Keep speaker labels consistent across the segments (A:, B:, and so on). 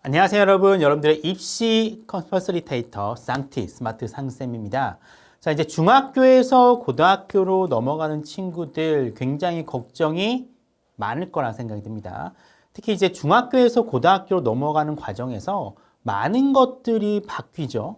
A: 안녕하세요 여러분. 여러분들의 입시 퍼실리테이터 쌍티 스마트 상쌤입니다. 자, 이제 중학교에서 고등학교로 넘어가는 친구들 굉장히 걱정이 많을 거라 생각이 듭니다. 특히 이제 중학교에서 고등학교로 넘어가는 과정에서 많은 것들이 바뀌죠.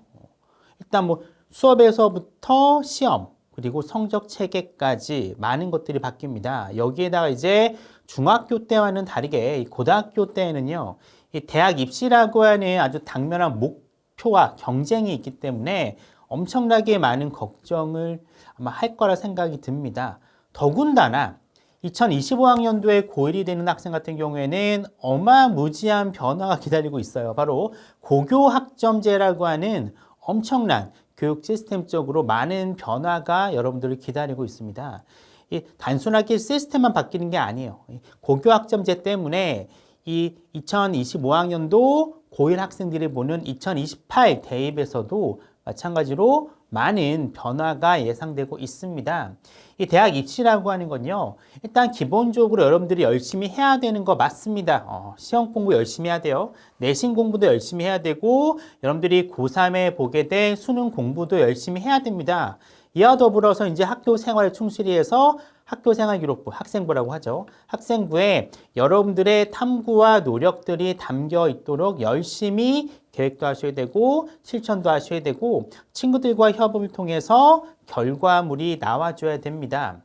A: 일단 뭐 수업에서부터 시험, 그리고 성적 체계까지 많은 것들이 바뀝니다. 여기에다가 이제 중학교 때와는 다르게 이 고등학교 때에는요, 이 대학 입시라고 하는 아주 당면한 목표와 경쟁이 있기 때문에 엄청나게 많은 걱정을 아마 할 거라 생각이 듭니다. 더군다나 2025학년도에 고1이 되는 학생 같은 경우에는 어마무지한 변화가 기다리고 있어요. 바로 고교학점제라고 하는 엄청난 교육 시스템적으로 많은 변화가 여러분들을 기다리고 있습니다. 이 단순하게 시스템만 바뀌는 게 아니에요. 고교학점제 때문에 이 2025학년도 고1 학생들이 보는 2028 대입에서도 마찬가지로 많은 변화가 예상되고 있습니다. 이 대학 입시라고 하는 건요, 일단 기본적으로 여러분들이 열심히 해야 되는 거 맞습니다. 시험 공부 열심히 해야 돼요. 내신 공부도 열심히 해야 되고, 여러분들이 고3에 보게 될 수능 공부도 열심히 해야 됩니다. 이와 더불어서 이제 학교 생활 충실히 해서 학교생활기록부, 학생부라고 하죠. 학생부에 여러분들의 탐구와 노력들이 담겨 있도록 열심히 계획도 하셔야 되고 실천도 하셔야 되고 친구들과 협업을 통해서 결과물이 나와줘야 됩니다.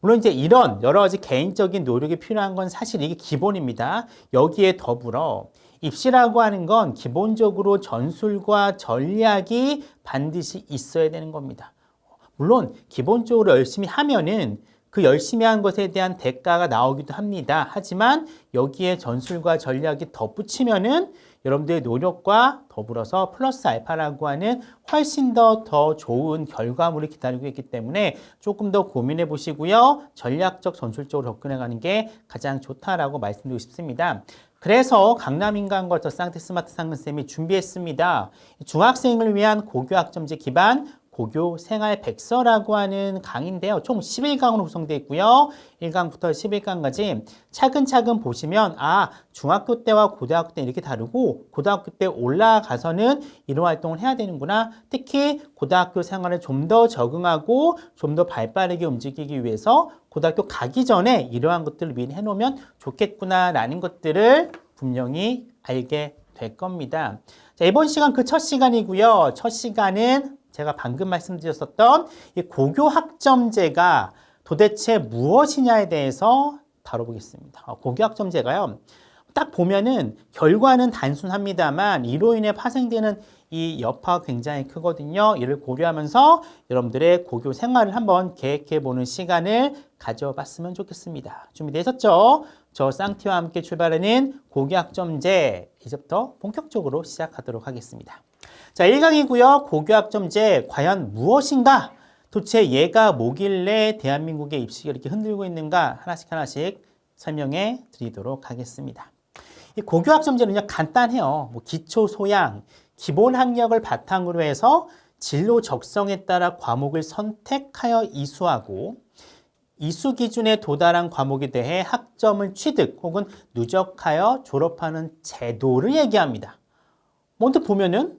A: 물론 이제 이런 여러 가지 개인적인 노력이 필요한 건 사실 이게 기본입니다. 여기에 더불어 입시라고 하는 건 기본적으로 전술과 전략이 반드시 있어야 되는 겁니다. 물론 기본적으로 열심히 하면은 그 열심히 한 것에 대한 대가가 나오기도 합니다. 하지만 여기에 전술과 전략이 덧붙이면은 여러분들의 노력과 더불어서 플러스 알파라고 하는 훨씬 더 좋은 결과물이 기다리고 있기 때문에 조금 더 고민해 보시고요. 전략적, 전술적으로 접근해 가는 게 가장 좋다라고 말씀드리고 싶습니다. 그래서 강남인간거처 쌍티 스마트 상근쌤이 준비했습니다. 중학생을 위한 고교학점제 기반 고교 생활 백서라고 하는 강의인데요. 총 11강으로 구성되어 있고요. 1강부터 11강까지 차근차근 보시면 중학교 때와 고등학교 때 이렇게 다르고 고등학교 때 올라가서는 이런 활동을 해야 되는구나. 특히 고등학교 생활에 좀 더 적응하고 좀 더 발빠르게 움직이기 위해서 고등학교 가기 전에 이러한 것들을 미리 해놓으면 좋겠구나라는 것들을 분명히 알게 될 겁니다. 자, 이번 시간 그 첫 시간이고요. 첫 시간은 제가 방금 말씀드렸었던 이 고교학점제가 도대체 무엇이냐에 대해서 다뤄보겠습니다. 고교학점제가요, 딱 보면은 결과는 단순합니다만 이로 인해 파생되는 이 여파가 굉장히 크거든요. 이를 고려하면서 여러분들의 고교 생활을 한번 계획해보는 시간을 가져봤으면 좋겠습니다. 준비되셨죠? 저 쌍티와 함께 출발하는 고교학점제, 이제부터 본격적으로 시작하도록 하겠습니다. 자, 1강이고요. 고교학점제 과연 무엇인가? 도대체 얘가 뭐길래 대한민국의 입시가 이렇게 흔들고 있는가? 하나씩 설명해 드리도록 하겠습니다. 이 고교학점제는요, 간단해요. 기초 소양, 기본 학력을 바탕으로 해서 진로 적성에 따라 과목을 선택하여 이수하고 이수 기준에 도달한 과목에 대해 학점을 취득 혹은 누적하여 졸업하는 제도를 얘기합니다. 먼저 보면은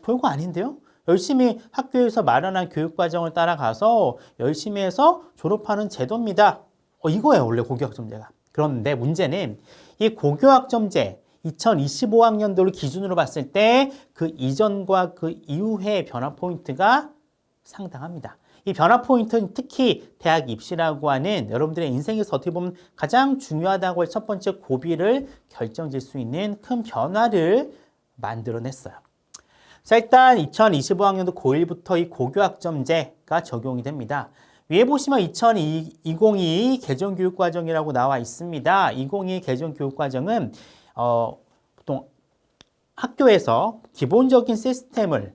A: 별거 아닌데요? 열심히 학교에서 마련한 교육과정을 따라가서 열심히 해서 졸업하는 제도입니다. 이거예요, 원래 고교학점제가. 그런데 문제는 이 고교학점제 2025학년도를 기준으로 봤을 때 그 이전과 그 이후의 변화 포인트가 상당합니다. 이 변화 포인트는 특히 대학 입시라고 하는 여러분들의 인생에서 어떻게 보면 가장 중요하다고 할 첫 번째 고비를 결정질 수 있는 큰 변화를 만들어냈어요. 자, 일단 2025학년도 고1부터 이 고교학점제가 적용이 됩니다. 위에 보시면 2022 개정교육과정이라고 나와 있습니다. 2022 개정교육과정은 보통 학교에서 기본적인 시스템을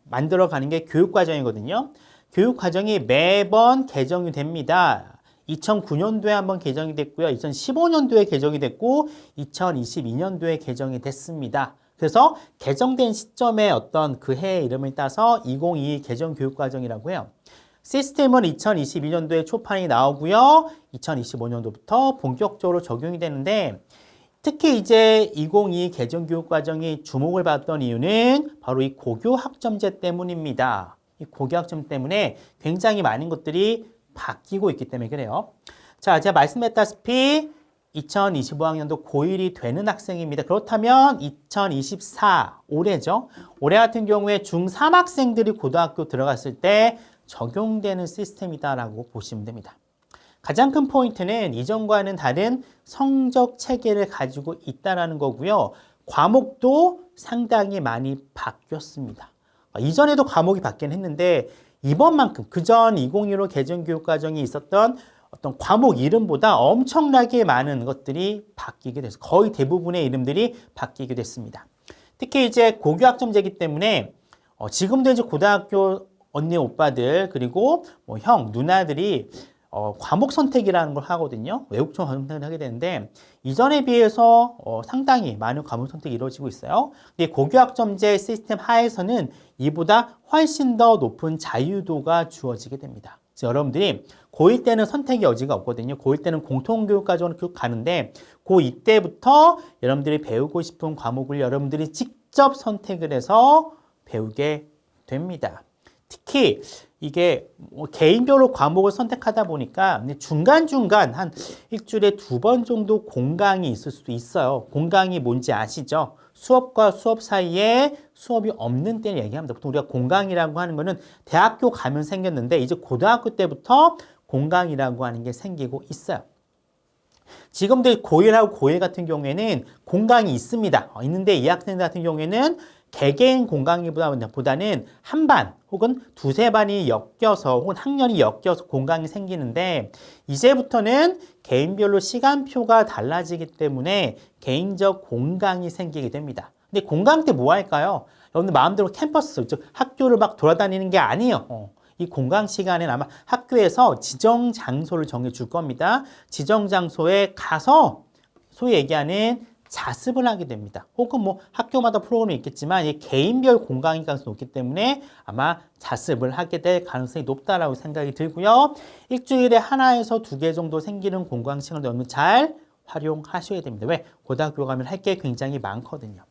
A: 만들어가는 게 교육과정이거든요. 교육과정이 매번 개정이 됩니다. 2009년도에 한번 개정이 됐고요. 2015년도에 개정이 됐고 2022년도에 개정이 됐습니다. 그래서 개정된 시점의 어떤 그 해의 이름을 따서 2022 개정교육과정이라고 해요. 시스템은 2022년도에 초판이 나오고요. 2025년도부터 본격적으로 적용이 되는데 특히 이제 2022 개정교육과정이 주목을 받았던 이유는 바로 이 고교학점제 때문입니다. 이 고교학점 때문에 굉장히 많은 것들이 바뀌고 있기 때문에 그래요. 자, 제가 말씀했다시피 2025학년도 고1이 되는 학생입니다. 그렇다면 2024 올해죠. 올해 같은 경우에 중3 학생들이 고등학교 들어갔을 때 적용되는 시스템이다라고 보시면 됩니다. 가장 큰 포인트는 이전과는 다른 성적 체계를 가지고 있다는 거고요. 과목도 상당히 많이 바뀌었습니다. 이전에도 과목이 바뀌긴 했는데 이번만큼 그전 2015 개정교육과정이 있었던 어떤 과목 이름보다 엄청나게 많은 것들이 바뀌게 돼서 거의 대부분의 이름들이 바뀌게 됐습니다. 특히 이제 고교학점제이기 때문에 지금도 이제 고등학교 언니 오빠들 그리고 뭐 형 누나들이 과목 선택이라는 걸 하거든요. 외국적 과목 선택을 하게 되는데 이전에 비해서 상당히 많은 과목 선택이 이루어지고 있어요. 근데 고교학점제 시스템 하에서는 이보다 훨씬 더 높은 자유도가 주어지게 됩니다. 그래서 여러분들이 고1 때는 선택의 여지가 없거든요. 고1 때는 공통교육과정으로 쭉 가는데 고2 때부터 여러분들이 배우고 싶은 과목을 여러분들이 직접 선택을 해서 배우게 됩니다. 특히 이게 개인별로 과목을 선택하다 보니까 중간중간 한 일주일에 2번 정도 공강이 있을 수도 있어요. 공강이 뭔지 아시죠? 수업과 수업 사이에 수업이 없는 때를 얘기합니다. 보통 우리가 공강이라고 하는 거는 대학교 가면 생겼는데 이제 고등학교 때부터 공강이라고 하는 게 생기고 있어요. 지금도 고1하고 고1 같은 경우에는 공강이 있습니다. 있는데 이 학생들 같은 경우에는 개개인 공강보다는 한 반 혹은 두세 반이 엮여서 혹은 학년이 엮여서 공강이 생기는데 이제부터는 개인별로 시간표가 달라지기 때문에 개인적 공강이 생기게 됩니다. 근데 공강 때 뭐 할까요? 여러분들 마음대로 캠퍼스, 즉 학교를 막 돌아다니는 게 아니에요. 이 공강 시간에는 아마 학교에서 지정 장소를 정해 줄 겁니다. 지정 장소에 가서 소위 얘기하는 자습을 하게 됩니다. 혹은 뭐 학교마다 프로그램이 있겠지만 이 개인별 공강일 가능성이 높기 때문에 아마 자습을 하게 될 가능성이 높다라고 생각이 들고요. 일주일에 하나에서 2개 정도 생기는 공강 시간을 너무 잘 활용하셔야 됩니다. 왜? 고등학교 가면 할 게 굉장히 많거든요.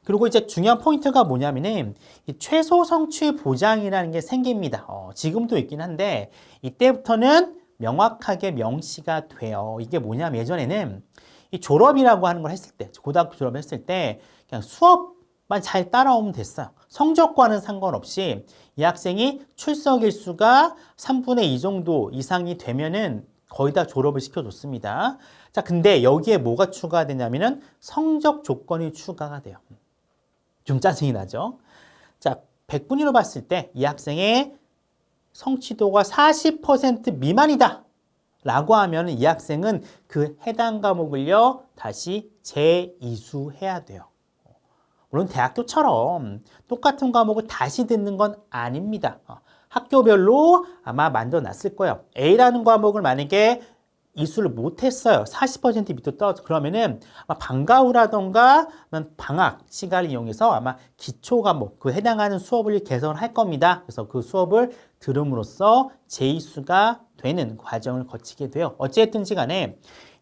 A: 그리고 이제 중요한 포인트가 뭐냐면은 이 최소 성취 보장이라는 게 생깁니다. 지금도 있긴 한데 이때부터는 명확하게 명시가 돼요. 이게 뭐냐면 예전에는 이 졸업이라고 하는 걸 했을 때, 고등학교 졸업을 했을 때 그냥 수업만 잘 따라오면 됐어요. 성적과는 상관없이 이 학생이 출석 일수가 3분의 2 정도 이상이 되면은 거의 다 졸업을 시켜줬습니다. 자, 근데 여기에 뭐가 추가되냐면은 성적 조건이 추가가 돼요. 좀 짜증이 나죠? 자, 100분위로 봤을 때 이 학생의 성취도가 40% 미만이다 라고 하면 이 학생은 그 해당 과목을요 다시 재이수해야 돼요. 물론 대학교처럼 똑같은 과목을 다시 듣는 건 아닙니다. 학교별로 아마 만들어 놨을 거예요. A라는 과목을 만약에 이수를 못했어요. 40% 밑으로 떨어져. 그러면은 아마 방과 후라던가 방학 시간을 이용해서 아마 기초 과목, 그 해당하는 수업을 개설을 할 겁니다. 그래서 그 수업을 들음으로써 재이수가 되는 과정을 거치게 돼요. 어찌됐든지 간에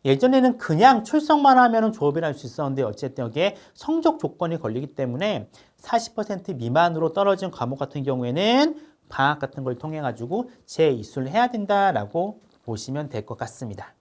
A: 예전에는 그냥 출석만 하면 졸업을 할 수 있었는데 어쨌든 여기에 성적 조건이 걸리기 때문에 40% 미만으로 떨어진 과목 같은 경우에는 방학 같은 걸 통해 가지고 재이수를 해야 된다라고 보시면 될 것 같습니다.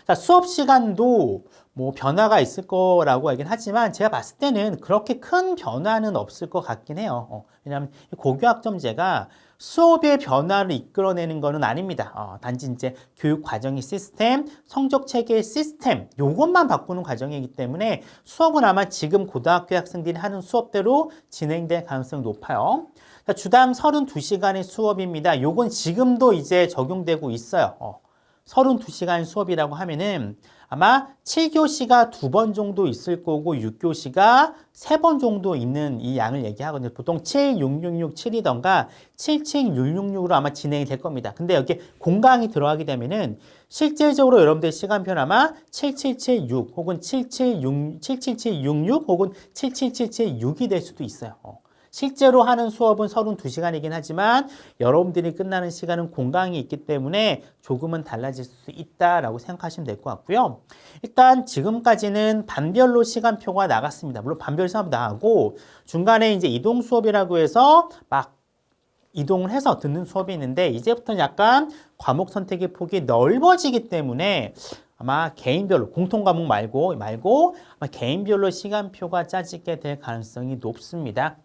A: 자, 수업 시간도 뭐 변화가 있을 거라고 하긴 하지만 제가 봤을 때는 그렇게 큰 변화는 없을 것 같긴 해요. 왜냐하면 고교학점제가 수업의 변화를 이끌어내는 것은 아닙니다. 단지 이제 교육 과정의 시스템, 성적 체계의 시스템, 요것만 바꾸는 과정이기 때문에 수업은 아마 지금 고등학교 학생들이 하는 수업대로 진행될 가능성이 높아요. 자, 주당 32시간의 수업입니다. 요건 지금도 이제 적용되고 있어요. 32시간 수업이라고 하면은 아마 7교시가 2번 정도 있을 거고 6교시가 3번 정도 있는 이 양을 얘기하거든요. 보통 76667이던가 77666으로 아마 진행이 될 겁니다. 근데 여기 공강이 들어가게 되면은 실질적으로 여러분들 시간표는 아마 7776 혹은 7776 혹은 77776이 될 수도 있어요. 실제로 하는 수업은 32시간이긴 하지만 여러분들이 끝나는 시간은 공강이 있기 때문에 조금은 달라질 수 있다라고 생각하시면 될 것 같고요. 일단 지금까지는 반별로 시간표가 나갔습니다. 물론 반별 시간도 나가고 중간에 이제 이동 수업이라고 해서 막 이동을 해서 듣는 수업이 있는데 이제부터는 약간 과목 선택의 폭이 넓어지기 때문에 아마 개인별로 공통 과목 말고 아마 개인별로 시간표가 짜지게 될 가능성이 높습니다.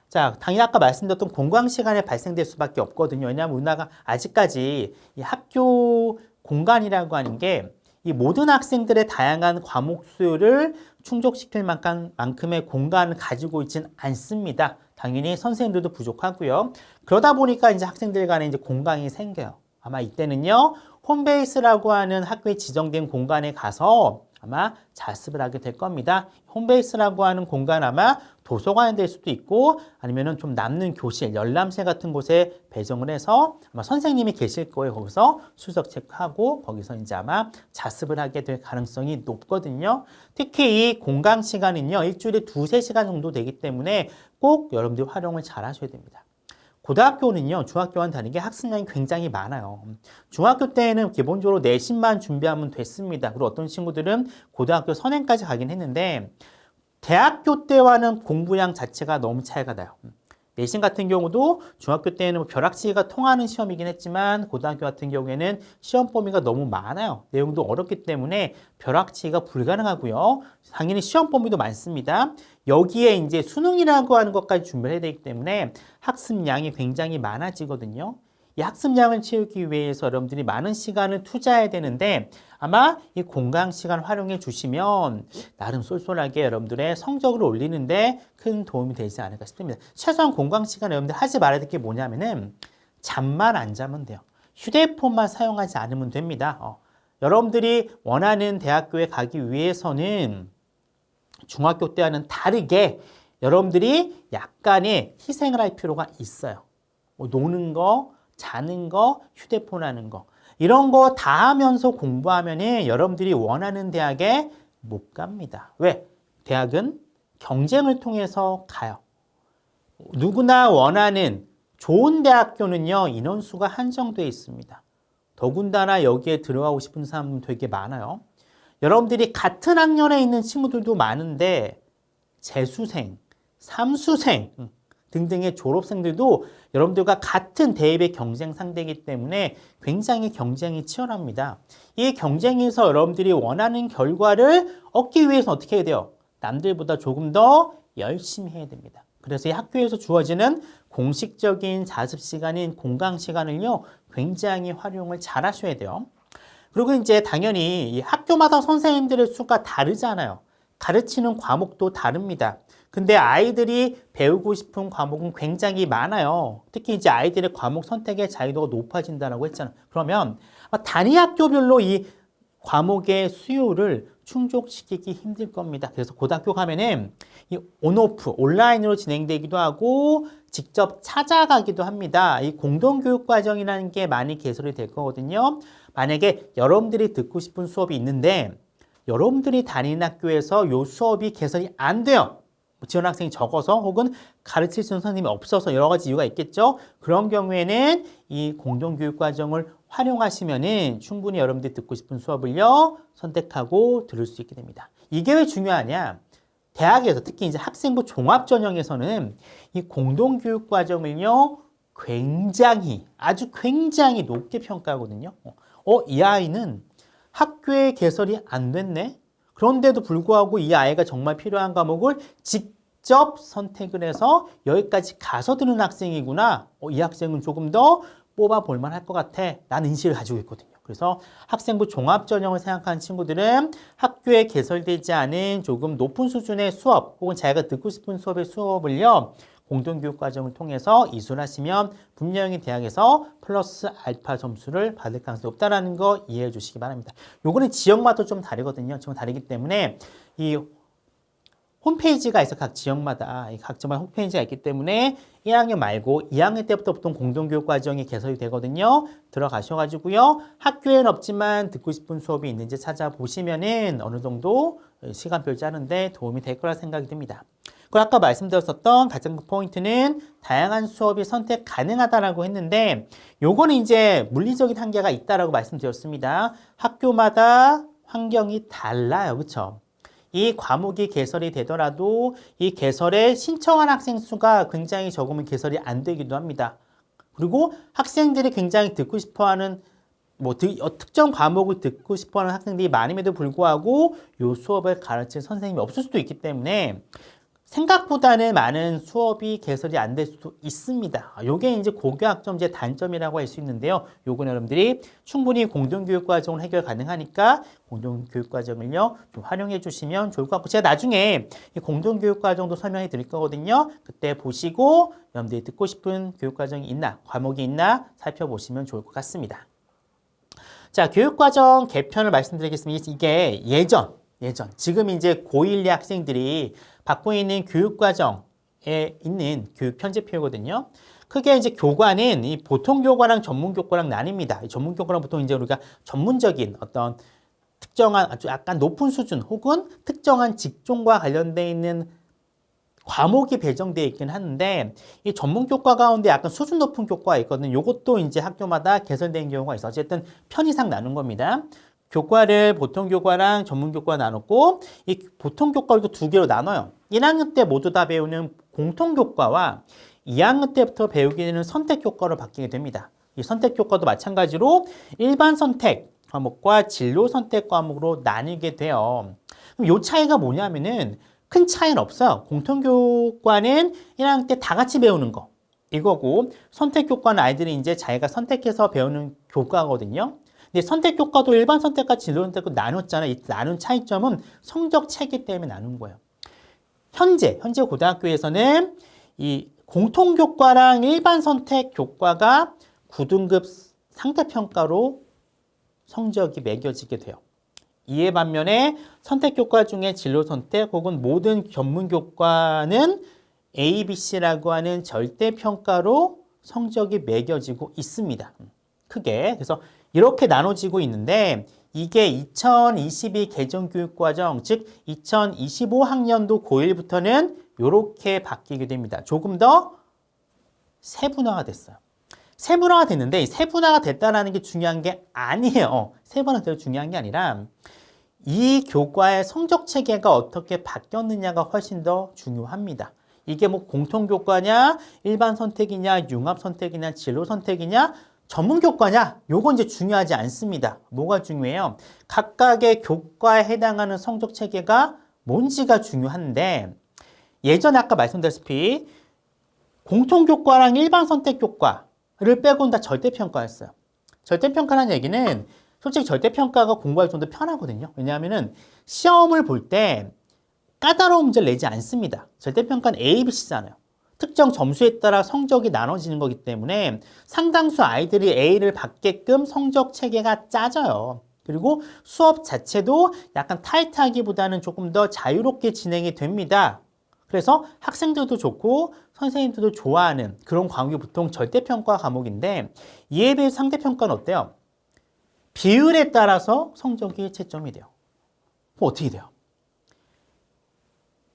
A: 자, 당연히 아까 말씀드렸던 공강 시간에 발생될 수밖에 없거든요. 왜냐하면 우리나라가 아직까지 이 학교 공간이라고 하는 게 이 모든 학생들의 다양한 과목 수요를 충족시킬 만큼의 공간을 가지고 있지는 않습니다. 당연히 선생님들도 부족하고요. 그러다 보니까 이제 학생들 간에 이제 공강이 생겨요. 아마 이때는요, 홈베이스라고 하는 학교에 지정된 공간에 가서 아마 자습을 하게 될 겁니다. 홈베이스라고 하는 공간 아마 도서관이 될 수도 있고 아니면은 좀 남는 교실, 열람실 같은 곳에 배정을 해서 아마 선생님이 계실 거예요. 거기서 수석 체크하고 거기서 이제 아마 자습을 하게 될 가능성이 높거든요. 특히 이 공강 시간은요, 일주일에 2-3시간 정도 되기 때문에 꼭 여러분들이 활용을 잘 하셔야 됩니다. 고등학교는요, 중학교와는 다르게 학습량이 굉장히 많아요. 중학교 때는 기본적으로 내신만 준비하면 됐습니다. 그리고 어떤 친구들은 고등학교 선행까지 가긴 했는데 대학교 때와는 공부량 자체가 너무 차이가 나요. 내신 같은 경우도 중학교 때는 벼락치기가 통하는 시험이긴 했지만 고등학교 같은 경우에는 시험 범위가 너무 많아요. 내용도 어렵기 때문에 벼락치기가 불가능하고요. 당연히 시험 범위도 많습니다. 여기에 이제 수능이라고 하는 것까지 준비를 해야 되기 때문에 학습량이 굉장히 많아지거든요. 이 학습량을 채우기 위해서 여러분들이 많은 시간을 투자해야 되는데 아마 이 공강 시간 활용해 주시면 나름 쏠쏠하게 여러분들의 성적을 올리는데 큰 도움이 되지 않을까 싶습니다. 최소한 공강 시간 여러분들 하지 말아야 될 게 뭐냐면은 잠만 안 자면 돼요. 휴대폰만 사용하지 않으면 됩니다. 여러분들이 원하는 대학교에 가기 위해서는 중학교 때와는 다르게 여러분들이 약간의 희생을 할 필요가 있어요. 뭐 노는 거, 자는 거, 휴대폰 하는 거 이런 거 다 하면서 공부하면은 여러분들이 원하는 대학에 못 갑니다. 왜? 대학은 경쟁을 통해서 가요. 누구나 원하는 좋은 대학교는요, 인원수가 한정되어 있습니다. 더군다나 여기에 들어가고 싶은 사람은 되게 많아요. 여러분들이 같은 학년에 있는 친구들도 많은데 재수생, 삼수생 등등의 졸업생들도 여러분들과 같은 대입의 경쟁 상대이기 때문에 굉장히 경쟁이 치열합니다. 이 경쟁에서 여러분들이 원하는 결과를 얻기 위해서 어떻게 해야 돼요? 남들보다 조금 더 열심히 해야 됩니다. 그래서 이 학교에서 주어지는 공식적인 자습 시간인 공강 시간을요, 굉장히 활용을 잘 하셔야 돼요. 그리고 이제 당연히 이 학교마다 선생님들의 수가 다르잖아요. 가르치는 과목도 다릅니다. 근데 아이들이 배우고 싶은 과목은 굉장히 많아요. 특히 이제 아이들의 과목 선택의 자유도가 높아진다고 했잖아요. 그러면 단위 학교별로 이 과목의 수요를 충족시키기 힘들 겁니다. 그래서 고등학교 가면은 이 온오프 온라인으로 진행되기도 하고 직접 찾아가기도 합니다. 이 공동교육 과정이라는 게 많이 개설이 될 거거든요. 만약에 여러분들이 듣고 싶은 수업이 있는데 여러분들이 다니는 학교에서 이 수업이 개설이 안 돼요. 지원 학생이 적어서 혹은 가르칠 수 있는 선생님이 없어서 여러 가지 이유가 있겠죠. 그런 경우에는 이 공동교육 과정을 활용하시면은 충분히 여러분들이 듣고 싶은 수업을요, 선택하고 들을 수 있게 됩니다. 이게 왜 중요하냐? 대학에서 특히 이제 학생부 종합전형에서는 이 공동교육 과정을요, 아주 굉장히 높게 평가하거든요. 이 아이는 학교에 개설이 안 됐네? 그런데도 불구하고 이 아이가 정말 필요한 과목을 직접 선택을 해서 여기까지 가서 듣는 학생이구나. 이 학생은 조금 더 뽑아볼 만할 것 같아. 라는 인식을 가지고 있거든요. 그래서 학생부 종합전형을 생각하는 친구들은 학교에 개설되지 않은 조금 높은 수준의 수업 혹은 자기가 듣고 싶은 수업의 수업을요, 공동교육 과정을 통해서 이수하시면 분명히 대학에서 플러스 알파 점수를 받을 가능성이 높다는 거 이해해 주시기 바랍니다. 요거는 지역마다 좀 다르거든요. 좀 다르기 때문에 이 홈페이지가 있어 각 지역마다 홈페이지가 있기 때문에 1학년 말고 2학년 때부터 보통 공동교육 과정이 개설이 되거든요. 들어가셔가지고요. 학교에는 없지만 듣고 싶은 수업이 있는지 찾아보시면은 어느 정도 시간표를 짜는데 도움이 될 거라 생각이 듭니다. 그리고 아까 말씀드렸었던 가장 큰 포인트는 다양한 수업이 선택 가능하다라고 했는데 요거는 이제 물리적인 한계가 있다라고 말씀드렸습니다. 학교마다 환경이 달라요. 그렇죠? 이 과목이 개설이 되더라도 이 개설에 신청한 학생 수가 굉장히 적으면 개설이 안 되기도 합니다. 그리고 학생들이 굉장히 듣고 싶어하는 특정 과목을 듣고 싶어하는 학생들이 많음에도 불구하고 이 수업을 가르칠 선생님이 없을 수도 있기 때문에 생각보다는 많은 수업이 개설이 안 될 수도 있습니다. 이게 이제 고교학점제 단점이라고 할 수 있는데요. 요거는 여러분들이 충분히 공동교육과정을 해결 가능하니까 공동교육과정을요 좀 활용해 주시면 좋을 것 같고 제가 나중에 이 공동교육과정도 설명해 드릴 거거든요. 그때 보시고 여러분들이 듣고 싶은 교육과정이 있나 과목이 있나 살펴보시면 좋을 것 같습니다. 자, 교육과정 개편을 말씀드리겠습니다. 이게 예전 지금 이제 고1 학생들이 받고 있는 교육과정에 있는 교육 편제표거든요. 크게 이제 교과는 이 보통 교과랑 전문 교과랑 나뉩니다. 전문 교과는 보통 이제 우리가 전문적인 어떤 특정한 아주 약간 높은 수준 혹은 특정한 직종과 관련되어 있는 과목이 배정되어 있긴 하는데 이 전문 교과 가운데 약간 수준 높은 교과가 있거든요. 이것도 이제 학교마다 개설된 경우가 있어. 어쨌든 편의상 나눈 겁니다. 교과를 보통 교과랑 전문 교과 나눴고 이 보통 교과를 두 개로 나눠요. 1학년 때 모두 다 배우는 공통 교과와 2학년 때부터 배우게 되는 선택 교과로 바뀌게 됩니다. 이 선택 교과도 마찬가지로 일반 선택 과목과 진로 선택 과목으로 나뉘게 돼요. 그럼 이 차이가 뭐냐면은 큰 차이는 없어요. 공통 교과는 1학년 때 다 같이 배우는 거 이거고 선택 교과는 아이들이 이제 자기가 선택해서 배우는 교과거든요. 근데 선택 교과도 일반 선택과 진로 선택도 나눴잖아요. 이 나눈 차이점은 성적 차이기 때문에 나눈 거예요. 현재 고등학교에서는 이 공통 교과랑 일반 선택 교과가 9등급 상대평가로 성적이 매겨지게 돼요. 이에 반면에 선택 교과 중에 진로 선택 혹은 모든 전문 교과는 A, B, C라고 하는 절대평가로 성적이 매겨지고 있습니다. 크게. 그래서 이렇게 나눠지고 있는데 이게 2022 개정교육과정, 즉 2025학년도 고1부터는 이렇게 바뀌게 됩니다. 조금 더 세분화가 됐어요. 세분화가 됐는데 이 세분화가 됐다는 게 중요한 게 아니에요. 세분화가 되어 중요한 게 아니라 이 교과의 성적 체계가 어떻게 바뀌었느냐가 훨씬 더 중요합니다. 이게 뭐 공통교과냐, 일반 선택이냐, 융합 선택이냐, 진로 선택이냐, 전문 교과냐? 요건 이제 중요하지 않습니다. 뭐가 중요해요? 각각의 교과에 해당하는 성적 체계가 뭔지가 중요한데 예전에 아까 말씀드렸다시피 공통교과랑 일반 선택 교과를 빼고는 다 절대평가였어요. 절대평가라는 얘기는 솔직히 절대평가가 공부할 좀 더 편하거든요. 왜냐하면은 시험을 볼 때 까다로운 문제를 내지 않습니다. 절대평가는 A, B, C잖아요. 특정 점수에 따라 성적이 나눠지는 거기 때문에 상당수 아이들이 A를 받게끔 성적 체계가 짜져요. 그리고 수업 자체도 약간 타이트하기보다는 조금 더 자유롭게 진행이 됩니다. 그래서 학생들도 좋고 선생님들도 좋아하는 그런 과목이 보통 절대평가 과목인데 이에 비해 상대평가는 어때요? 비율에 따라서 성적이 채점이 돼요. 그럼 어떻게 돼요?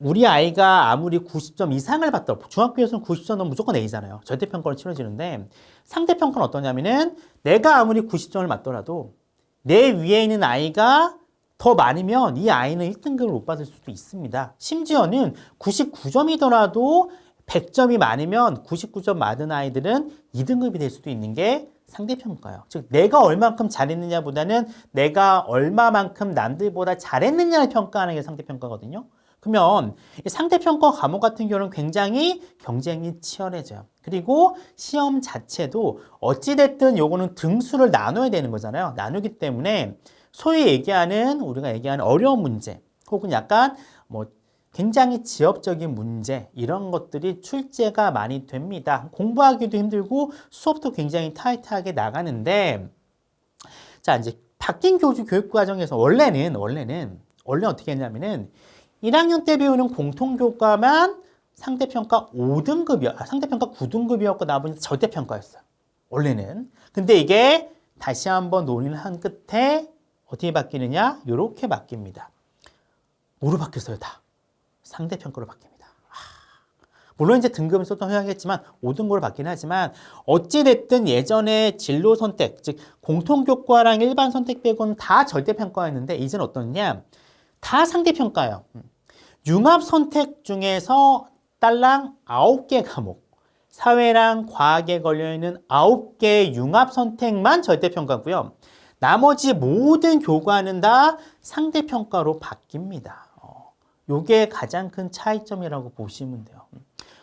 A: 우리 아이가 아무리 90점 이상을 받더라도 중학교에서는 90점 넘으면 무조건 A잖아요. 절대평가로 치러지는데 상대평가는 어떠냐면은 내가 아무리 90점을 맞더라도 내 위에 있는 아이가 더 많으면 이 아이는 1등급을 못 받을 수도 있습니다. 심지어는 99점이더라도 100점이 많으면 99점 맞은 아이들은 2등급이 될 수도 있는 게 상대평가예요. 즉 내가 얼만큼 잘했느냐보다는 내가 얼마만큼 남들보다 잘했느냐를 평가하는 게 상대평가거든요. 그러면 상대평가 과목 같은 경우는 굉장히 경쟁이 치열해져요. 그리고 시험 자체도 어찌됐든 요거는 등수를 나눠야 되는 거잖아요. 나누기 때문에 소위 우리가 얘기하는 어려운 문제 혹은 약간 굉장히 지엽적인 문제 이런 것들이 출제가 많이 됩니다. 공부하기도 힘들고 수업도 굉장히 타이트하게 나가는데 자 이제 바뀐 교육 과정에서 원래는 어떻게 했냐면은 1학년 때 배우는 공통교과만 상대평가 5등급이었고 상대평가 9등급이었고 나머지 절대평가였어요. 원래는. 근데 이게 다시 한번 논의를 한 끝에 어떻게 바뀌느냐? 이렇게 바뀝니다. 뭐로 바뀌었어요? 다. 상대평가로 바뀝니다. 물론 이제 등급은 또 허용하겠지만 5등급으로 받긴 하지만 어찌됐든 예전에 진로 선택, 즉 공통교과랑 일반 선택 빼고는 다 절대평가였는데 이제는 어떠냐? 다 상대평가예요. 융합 선택 중에서 딸랑 9개 과목, 사회랑 과학에 걸려있는 9개 융합 선택만 절대평가고요. 나머지 모든 교과는 다 상대평가로 바뀝니다. 요게 가장 큰 차이점이라고 보시면 돼요.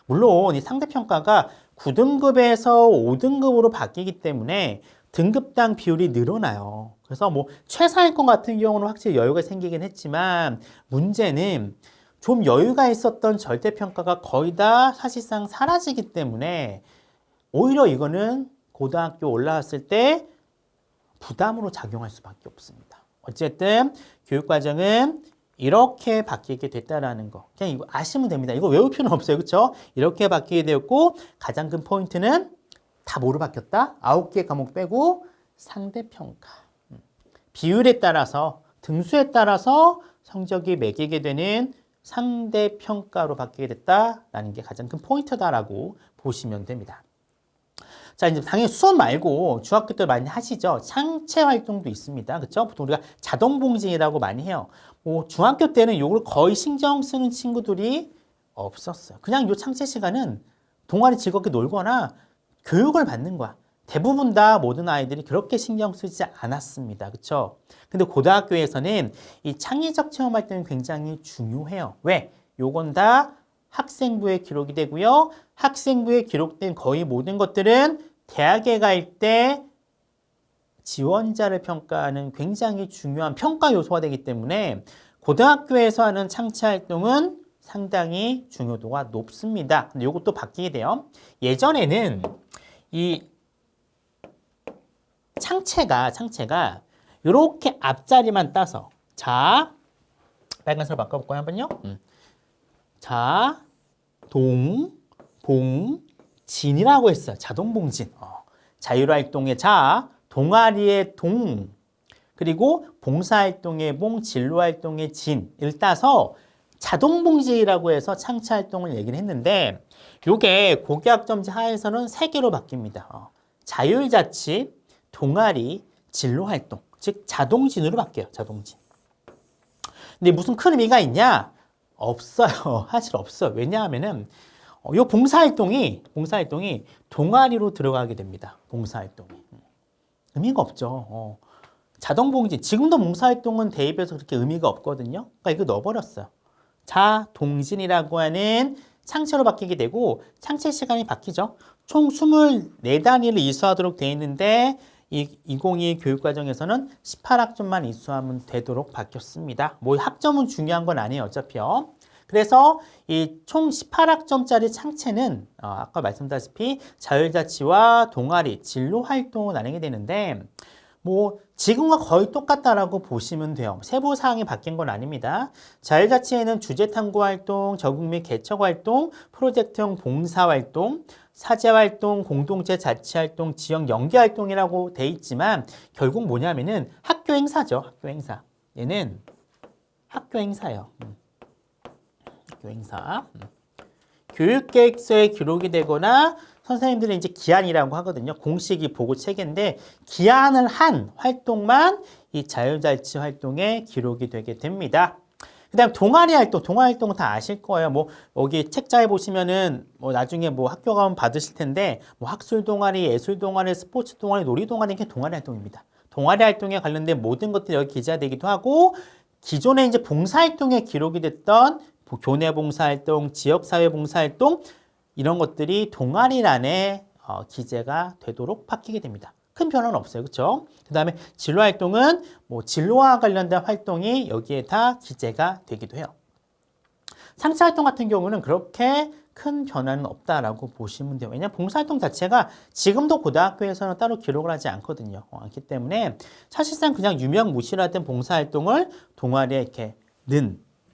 A: 물론 이 상대평가가 9등급에서 5등급으로 바뀌기 때문에 등급당 비율이 늘어나요. 그래서 뭐 최상위권 같은 경우는 확실히 여유가 생기긴 했지만 문제는 좀 여유가 있었던 절대평가가 거의 다 사실상 사라지기 때문에 오히려 이거는 고등학교 올라왔을 때 부담으로 작용할 수밖에 없습니다. 어쨌든 교육과정은 이렇게 바뀌게 됐다라는 거. 그냥 이거 아시면 됩니다. 이거 외울 필요는 없어요. 그렇죠? 이렇게 바뀌게 되었고 가장 큰 포인트는 다 뭐로 바뀌었다? 9개 과목 빼고 상대평가. 비율에 따라서 등수에 따라서 성적이 매기게 되는 상대평가로 바뀌게 됐다라는 게 가장 큰 포인트다라고 보시면 됩니다. 자, 이제 당연히 수업 말고 중학교 때 많이 하시죠. 창체 활동도 있습니다. 그렇죠? 보통 우리가 자동봉진이라고 많이 해요. 뭐 중학교 때는 이걸 거의 신경 쓰는 친구들이 없었어요. 그냥 요 창체 시간은 동아리 즐겁게 놀거나 교육을 받는 거야. 대부분 다 모든 아이들이 그렇게 신경 쓰지 않았습니다. 그렇죠? 근데 고등학교에서는 이 창의적 체험 활동이 굉장히 중요해요. 왜? 요건 다 학생부에 기록이 되고요. 학생부에 기록된 거의 모든 것들은 대학에 갈 때 지원자를 평가하는 굉장히 중요한 평가 요소가 되기 때문에 고등학교에서 하는 창체 활동은 상당히 중요도가 높습니다. 근데 이것도 바뀌게 돼요. 예전에는 이 창체가 이렇게 앞자리만 따서 자, 빨간색으로 바꿔볼까요? 한번요. 자, 봉진이라고 했어요. 자동봉진. 자율활동의 자, 동아리의 동, 그리고 봉사활동의 봉, 진로활동의 진을 따서 자동봉진이라고 해서 창체활동을 얘기를 했는데 이게 고교학점제 하에서는 3개로 바뀝니다. 자율자치, 동아리, 진로활동, 즉 자동진으로 바뀌어요. 자동진. 근데 무슨 큰 의미가 있냐? 없어요. 사실 없어요. 왜냐하면은 이 봉사활동이 동아리로 들어가게 됩니다. 봉사활동이. 의미가 없죠. 자동봉진. 지금도 봉사활동은 대입해서 그렇게 의미가 없거든요. 그러니까 이거 넣어버렸어요. 자동진이라고 하는 창체로 바뀌게 되고 창체 시간이 바뀌죠. 총 24단위를 이수하도록 되어 있는데 이 2022 교육과정에서는 18학점만 이수하면 되도록 바뀌었습니다. 뭐 학점은 중요한 건 아니에요. 어차피요. 그래서 이 총 18학점짜리 창체는 아까 말씀드렸다시피 자율자치와 동아리, 진로활동을 나누게 되는데 뭐 지금과 거의 똑같다라고 보시면 돼요. 세부 사항이 바뀐 건 아닙니다. 자율자치에는 주제탐구활동, 적응 및 개척활동, 프로젝트형 봉사활동, 사제활동, 공동체 자치활동, 지역 연계활동이라고 돼 있지만 결국 뭐냐면은 학교 행사죠. 학교 행사. 얘는 학교 행사예요. 학교 행사. 교육계획서에 기록이 되거나 선생님들은 이제 기한이라고 하거든요. 공식이 보고 체계인데 기한을 한 활동만 이 자율자치 활동에 기록이 되게 됩니다. 그 다음 동아리 활동은 다 아실 거예요. 뭐 여기 책자에 보시면은 뭐 나중에 뭐 학교 가면 받으실 텐데 뭐 학술 동아리, 예술 동아리, 스포츠 동아리, 놀이 동아리 이게 동아리 활동입니다. 동아리 활동에 관련된 모든 것들이 여기 기재되기도 하고 기존에 이제 봉사활동에 기록이 됐던 교내 봉사활동, 지역사회 봉사활동 이런 것들이 동아리란에 기재가 되도록 바뀌게 됩니다. 큰 변화는 없어요. 그렇죠? 그 다음에 진로활동은 뭐 진로와 관련된 활동이 여기에 다 기재가 되기도 해요. 상체활동 같은 경우는 그렇게 큰 변화는 없다라고 보시면 돼요. 왜냐하면 봉사활동 자체가 지금도 고등학교에서는 따로 기록을 하지 않거든요. 않기 때문에 사실상 그냥 유명무실하던 봉사활동을 동아리에 이렇게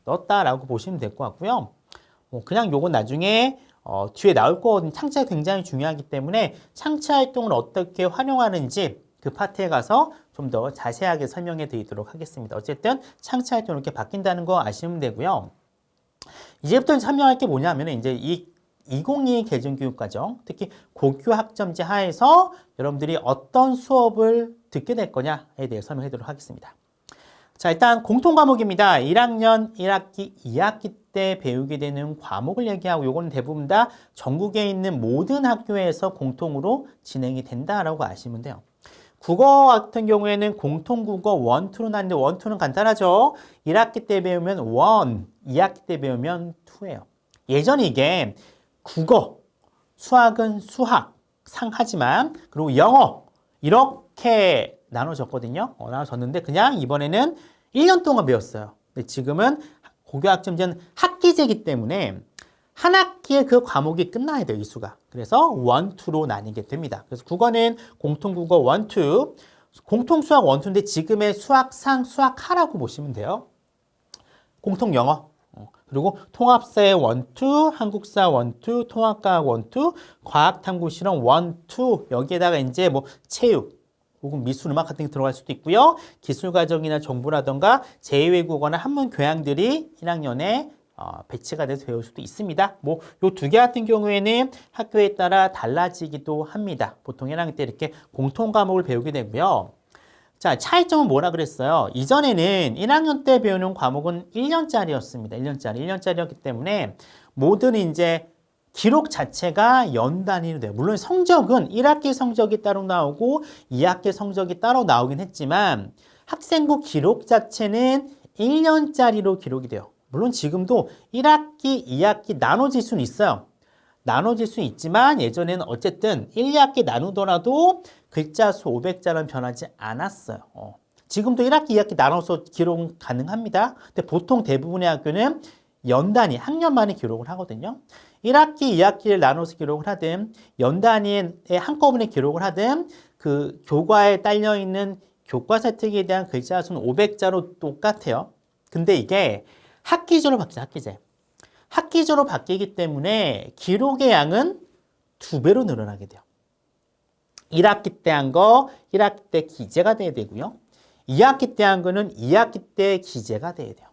A: 넣었다라고 보시면 될 것 같고요. 그냥 요건 나중에 뒤에 나올 거거든요. 창체가 굉장히 중요하기 때문에 창체 활동을 어떻게 활용하는지 그 파트에 가서 좀 더 자세하게 설명해 드리도록 하겠습니다. 어쨌든 창체 활동이 이렇게 바뀐다는 거 아시면 되고요. 이제부터 설명할 게 뭐냐면 이제 이 2022 개정교육과정, 특히 고교 학점제 하에서 여러분들이 어떤 수업을 듣게 될 거냐에 대해 설명해드리도록 하겠습니다. 자, 일단 공통 과목입니다. 1학년 1학기, 2학기 때 배우게 되는 과목을 얘기하고 요거는 대부분 다 전국에 있는 모든 학교에서 공통으로 진행이 된다라고 아시면 돼요. 국어 같은 경우에는 공통국어 1, 2로 나뉘는데 1, 2는 간단하죠. 1학기 때 배우면 1, 2학기 때 배우면 2예요. 예전에 이게 국어, 수학은 수학, 상하지만 그리고 영어 이렇게 나눠졌거든요. 나눠졌는데 그냥 이번에는 1년 동안 배웠어요. 근데 지금은 고교학점제는 학기제이기 때문에 한 학기에 그 과목이 끝나야 돼요, 이수가. 그래서 1, 2로 나뉘게 됩니다. 그래서 국어는 공통국어 1, 2, 공통수학 1, 2인데 지금의 수학상, 수학하라고 보시면 돼요. 공통영어, 그리고 통합사회 1, 2, 한국사 1, 2, 통합과학 1, 2, 과학탐구실험 1, 2, 여기에다가 이제 뭐 체육, 혹은 미술, 음악 같은 게 들어갈 수도 있고요. 기술과정이나 정보라던가 제2외국어나 한문 교양들이 1학년에 배치가 돼서 배울 수도 있습니다. 뭐 요 두 개 같은 경우에는 학교에 따라 달라지기도 합니다. 보통 1학년 때 이렇게 공통 과목을 배우게 되고요. 자, 차이점은 뭐라 그랬어요? 이전에는 1학년 때 배우는 과목은 1년짜리였습니다. 1년짜리였기 때문에 모든 이제 기록 자체가 연 단위로 돼요. 물론 성적은 1학기 성적이 따로 나오고 2학기 성적이 따로 나오긴 했지만 학생부 기록 자체는 1년짜리로 기록이 돼요. 물론 지금도 1학기, 2학기 나눠질 수는 있어요. 나눠질 수 있지만 예전에는 어쨌든 1, 2학기 나누더라도 글자 수 500자는 변하지 않았어요. 지금도 1학기, 2학기 나눠서 기록은 가능합니다. 근데 보통 대부분의 학교는 연 단위, 학년 만에 기록을 하거든요. 1학기, 2학기를 나눠서 기록을 하든 연 단위에 한꺼번에 기록을 하든 그 교과에 딸려있는 교과서 특기에 대한 글자 수는 500자로 똑같아요. 근데 이게 학기제로 바뀌죠, 학기제. 학기제로 바뀌기 때문에 기록의 양은 2배로 늘어나게 돼요. 1학기 때 한 거 1학기 때 기재가 돼야 되고요. 2학기 때 한 거는 2학기 때 기재가 돼야 돼요.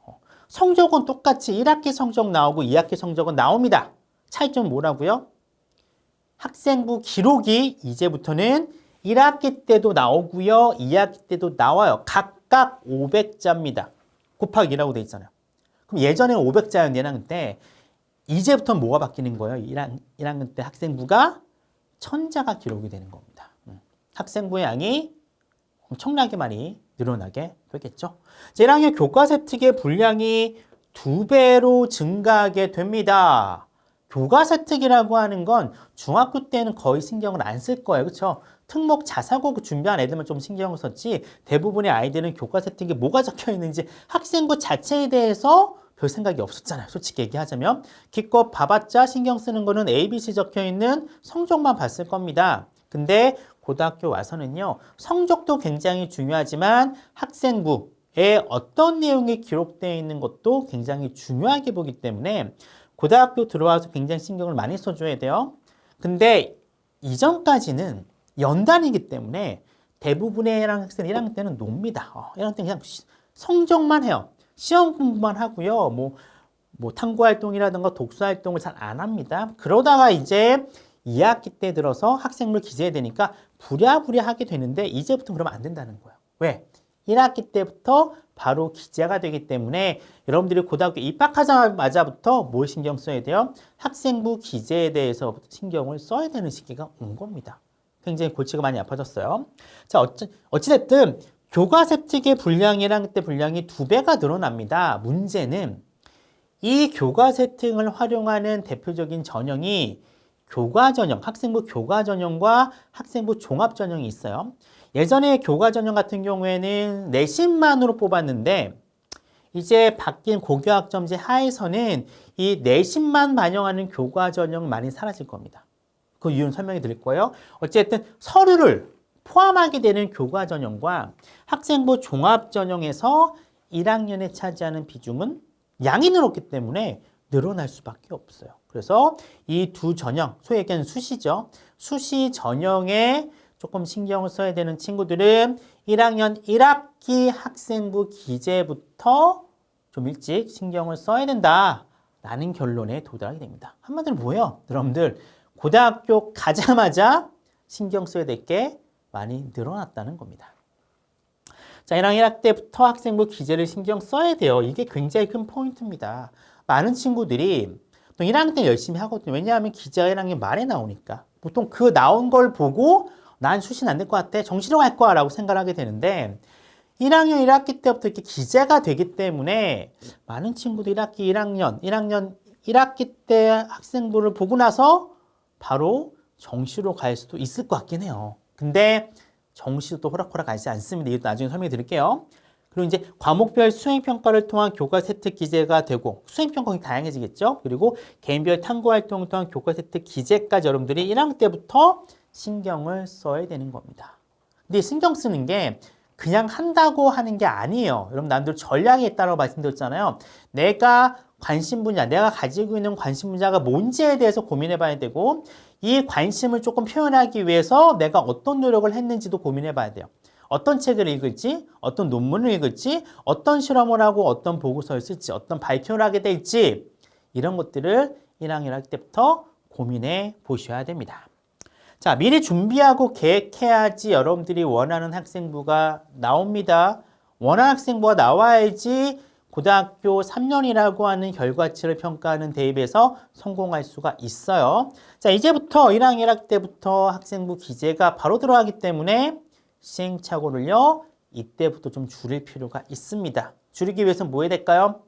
A: 성적은 똑같이 1학기 성적 나오고 2학기 성적은 나옵니다. 차이점은 뭐라고요? 학생부 기록이 이제부터는 1학기 때도 나오고요. 2학기 때도 나와요. 각각 500자입니다. 곱하기 2라고 돼 있잖아요. 그럼 예전에는 500자였는데 1학년 때 이제부터는 뭐가 바뀌는 거예요? 1학년 때 학생부가 1000자가 기록이 되는 겁니다. 학생부의 양이 엄청나게 많이 늘어나게 되겠죠. 1학년 교과서 특의 분량이 2배로 증가하게 됩니다. 교과서 특이라고 하는 건 중학교 때는 거의 신경을 안 쓸 거예요. 그렇죠? 특목 자사고 준비한 애들만 좀 신경을 썼지 대부분의 아이들은 교과서 특이 뭐가 적혀 있는지 학생부 자체에 대해서 별 생각이 없었잖아요. 솔직히 얘기하자면 기껏 봐봤자 신경 쓰는 거는 ABC 적혀 있는 성적만 봤을 겁니다. 근데 고등학교 와서는요. 성적도 굉장히 중요하지만 학생부에 어떤 내용이 기록되어 있는 것도 굉장히 중요하게 보기 때문에 고등학교 들어와서 굉장히 신경을 많이 써줘야 돼요. 근데 이전까지는 연단이기 때문에 대부분의 학생 1학년 때는 놉니다. 1학년 때는 그냥 성적만 해요. 시험 공부만 하고요. 뭐 탐구 활동이라든가 독서 활동을 잘 안 합니다. 그러다가 이제 2학기 때 들어서 학생부를 기재해야 되니까 부랴부랴 하게 되는데 이제부터 그러면 안 된다는 거예요. 왜? 1학기 때부터 바로 기재가 되기 때문에 여러분들이 고등학교 입학하자마자부터 뭘 신경 써야 돼요? 학생부 기재에 대해서 신경을 써야 되는 시기가 온 겁니다. 굉장히 골치가 많이 아파졌어요. 자, 어찌됐든 교과서 특의 분량이랑 그때 분량이 2배가 늘어납니다. 문제는 이 교과서 특을 활용하는 대표적인 전형이 교과전형, 학생부 교과전형과 학생부 종합전형이 있어요. 예전에 교과전형 같은 경우에는 내신만으로 뽑았는데 이제 바뀐 고교학점제 하에서는 이 내신만 반영하는 교과전형 많이 사라질 겁니다. 그 이유는 설명해 드릴 거예요. 어쨌든 서류를 포함하게 되는 교과전형과 학생부 종합전형에서 1학년에 차지하는 비중은 양이 늘었기 때문에 늘어날 수밖에 없어요. 그래서 이 두 전형, 소위 얘기하는 수시죠. 수시 전형에 조금 신경을 써야 되는 친구들은 1학년 1학기 학생부 기재부터 좀 일찍 신경을 써야 된다 라는 결론에 도달하게 됩니다. 한마디로 뭐예요? 여러분들 고등학교 가자마자 신경 써야 될 게 많이 늘어났다는 겁니다. 자, 1학년 1학기 때부터 학생부 기재를 신경 써야 돼요. 이게 굉장히 큰 포인트입니다. 많은 친구들이 또 1학년 때 열심히 하거든요. 왜냐하면 기재가 1학년 말에 나오니까. 보통 그 나온 걸 보고 난 출신 안 될 것 같아. 정시로 갈 거야 라고 생각을 하게 되는데 1학년 1학기 때부터 이렇게 기재가 되기 때문에 많은 친구들이 1학년 1학기 때 학생부를 보고 나서 바로 정시로 갈 수도 있을 것 같긴 해요. 근데 정시도 또 호락호락 가지 않습니다. 이것도 나중에 설명해 드릴게요. 그리고 이제 과목별 수행평가를 통한 교과 세트 기재가 되고 수행평가가 다양해지겠죠. 그리고 개인별 탐구활동을 통한 교과 세트 기재까지 여러분들이 1학년 때부터 신경을 써야 되는 겁니다. 근데 신경 쓰는 게 그냥 한다고 하는 게 아니에요. 여러분 남들 전략이 있다고 말씀드렸잖아요. 내가 관심 분야, 내가 가지고 있는 관심 분야가 뭔지에 대해서 고민해 봐야 되고 이 관심을 조금 표현하기 위해서 내가 어떤 노력을 했는지도 고민해 봐야 돼요. 어떤 책을 읽을지, 어떤 논문을 읽을지, 어떤 실험을 하고 어떤 보고서를 쓸지, 어떤 발표를 하게 될지 이런 것들을 1학년 1학기 때부터 고민해 보셔야 됩니다. 자, 미리 준비하고 계획해야지 여러분들이 원하는 학생부가 나옵니다. 원하는 학생부가 나와야지 고등학교 3년이라고 하는 결과치를 평가하는 대입에서 성공할 수가 있어요. 자, 이제부터 1학년 1학기 때부터 학생부 기재가 바로 들어가기 때문에 시행착오를요, 이때부터 좀 줄일 필요가 있습니다. 줄이기 위해서는 뭐 해야 될까요?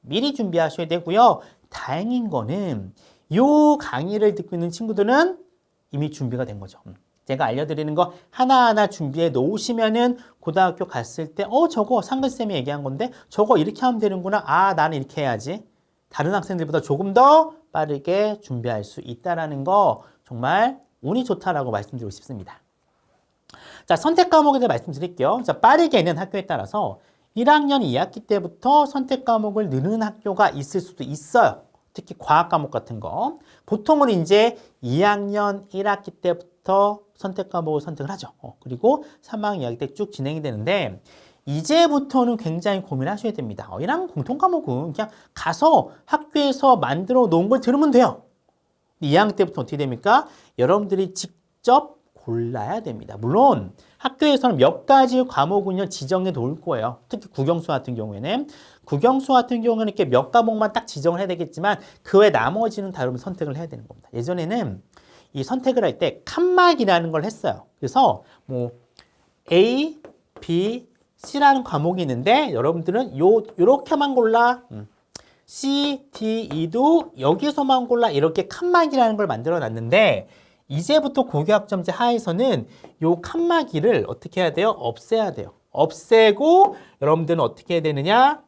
A: 미리 준비하셔야 되고요. 다행인 거는 이 강의를 듣고 있는 친구들은 이미 준비가 된 거죠. 제가 알려드리는 거 하나하나 준비해 놓으시면은 고등학교 갔을 때 저거 상근쌤이 얘기한 건데 저거 이렇게 하면 되는구나. 아, 나는 이렇게 해야지. 다른 학생들보다 조금 더 빠르게 준비할 수 있다는 거 정말 운이 좋다라고 말씀드리고 싶습니다. 자, 선택 과목에 대해 말씀드릴게요. 자, 빠르게는 학교에 따라서 1학년 2학기 때부터 선택 과목을 넣는 학교가 있을 수도 있어요. 특히 과학 과목 같은 거. 보통은 이제 2학년 1학기 때부터 선택 과목을 선택을 하죠. 그리고 3학년 2학기 때 쭉 진행이 되는데 이제부터는 굉장히 고민하셔야 됩니다. 1학년 공통 과목은 그냥 가서 학교에서 만들어 놓은 걸 들으면 돼요. 2학년 때부터 어떻게 됩니까? 여러분들이 직접 골라야 됩니다. 물론 학교에서는 몇 가지 과목은요 지정해 놓을 거예요. 특히 국영수 같은 경우에는 이렇게 몇 과목만 딱 지정을 해야 되겠지만 그 외 나머지는 다 여러분 선택을 해야 되는 겁니다. 예전에는 이 선택을 할 때 칸막이라는 걸 했어요. 그래서 뭐 A, B, C라는 과목이 있는데 여러분들은 요렇게만 골라. C, D, E도 여기서만 골라. 이렇게 칸막이라는 걸 만들어 놨는데 이제부터 고교학점제 하에서는 요 칸막이를 어떻게 해야 돼요? 없애야 돼요. 없애고 여러분들은 어떻게 해야 되느냐?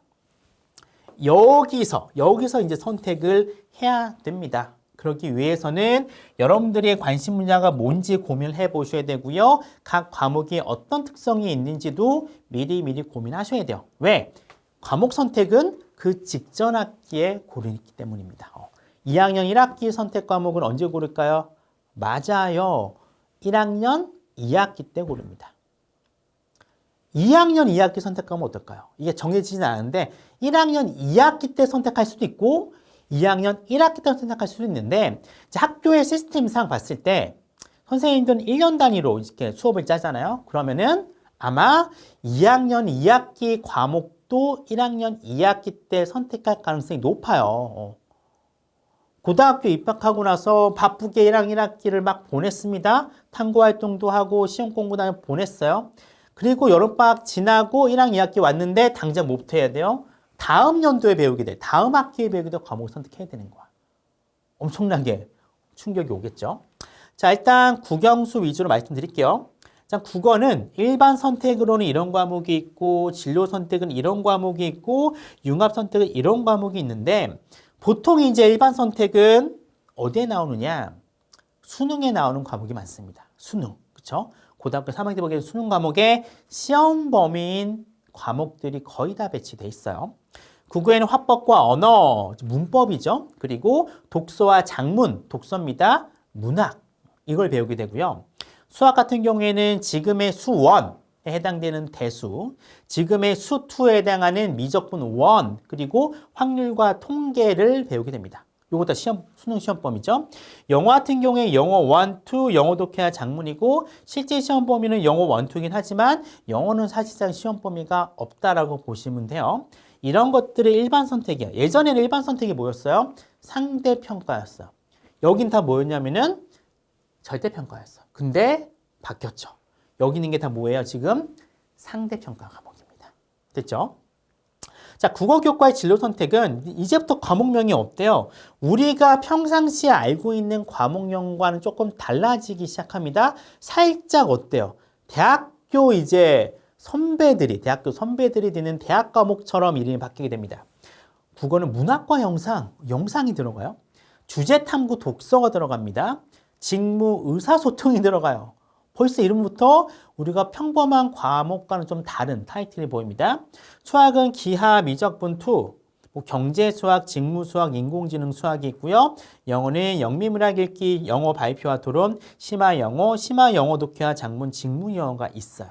A: 여기서 이제 선택을 해야 됩니다. 그러기 위해서는 여러분들의 관심 분야가 뭔지 고민을 해보셔야 되고요. 각 과목이 어떤 특성이 있는지도 미리 고민하셔야 돼요. 왜? 과목 선택은 그 직전 학기에 고르기 때문입니다. 2학년 1학기 선택 과목은 언제 고를까요? 맞아요. 1학년 2학기 때 고릅니다. 2학년 2학기 선택하면 어떨까요? 이게 정해지진 않은데 1학년 2학기 때 선택할 수도 있고 2학년 1학기 때 선택할 수도 있는데 학교의 시스템상 봤을 때 선생님들은 1년 단위로 이렇게 수업을 짜잖아요. 그러면은 아마 2학년 2학기 과목도 1학년 2학기 때 선택할 가능성이 높아요. 고등학교 입학하고 나서 바쁘게 1학년 1학기를 막 보냈습니다. 탐구활동도 하고 시험 공부도 하고 보냈어요. 그리고 여름방학 지나고 1학년 2학기 왔는데 당장 뭐부터 해야 돼요? 다음 연도에 배우게 돼. 다음 학기에 배우게 될 과목을 선택해야 되는 거야. 엄청나게 충격이 오겠죠. 자, 일단 국영수 위주로 말씀드릴게요. 자, 국어는 일반 선택으로는 이런 과목이 있고 진로 선택은 이런 과목이 있고 융합 선택은 이런 과목이 있는데 보통 이제 일반 선택은 어디에 나오느냐? 수능에 나오는 과목이 많습니다. 수능, 그렇죠? 고등학교 3학년 때 보기에는 수능 과목에 시험 범위인 과목들이 거의 다 배치돼 있어요. 국어에는 화법과 언어, 문법이죠. 그리고 독서와 작문, 독서입니다. 문학, 이걸 배우게 되고요. 수학 같은 경우에는 지금의 수원, 해당되는 대수, 지금의 수2에 해당하는 미적분 1, 그리고 확률과 통계를 배우게 됩니다. 요거 다 수능 시험 범위죠. 영어 같은 경우에 영어 1, 2, 영어 독해와 작문이고 실제 시험 범위는 영어 1, 2이긴 하지만 영어는 사실상 시험 범위가 없다라고 보시면 돼요. 이런 것들이 일반 선택이에요. 예전에는 일반 선택이 뭐였어요? 상대평가였어요. 여긴 다 뭐였냐면은 절대평가였어요. 근데 바뀌었죠. 여기 있는 게 다 뭐예요? 지금 상대평가 과목입니다. 됐죠? 자, 국어교과의 진로 선택은 이제부터 과목명이 없대요. 우리가 평상시에 알고 있는 과목명과는 조금 달라지기 시작합니다. 살짝 어때요? 대학교 선배들이 되는 대학 과목처럼 이름이 바뀌게 됩니다. 국어는 문학과 영상이 들어가요. 주제 탐구 독서가 들어갑니다. 직무 의사소통이 들어가요. 벌써 이름부터 우리가 평범한 과목과는 좀 다른 타이틀이 보입니다. 수학은 기하, 미적분 2, 경제 수학, 직무 수학, 인공지능 수학이 있고요. 영어는 영미문학 읽기, 영어 발표와 토론, 심화 영어 독해와 작문, 직무 영어가 있어요.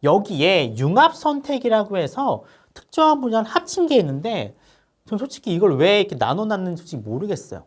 A: 여기에 융합 선택이라고 해서 특정한 분야를 합친 게 있는데 전 솔직히 이걸 왜 이렇게 나눠놨는지 솔직히 모르겠어요.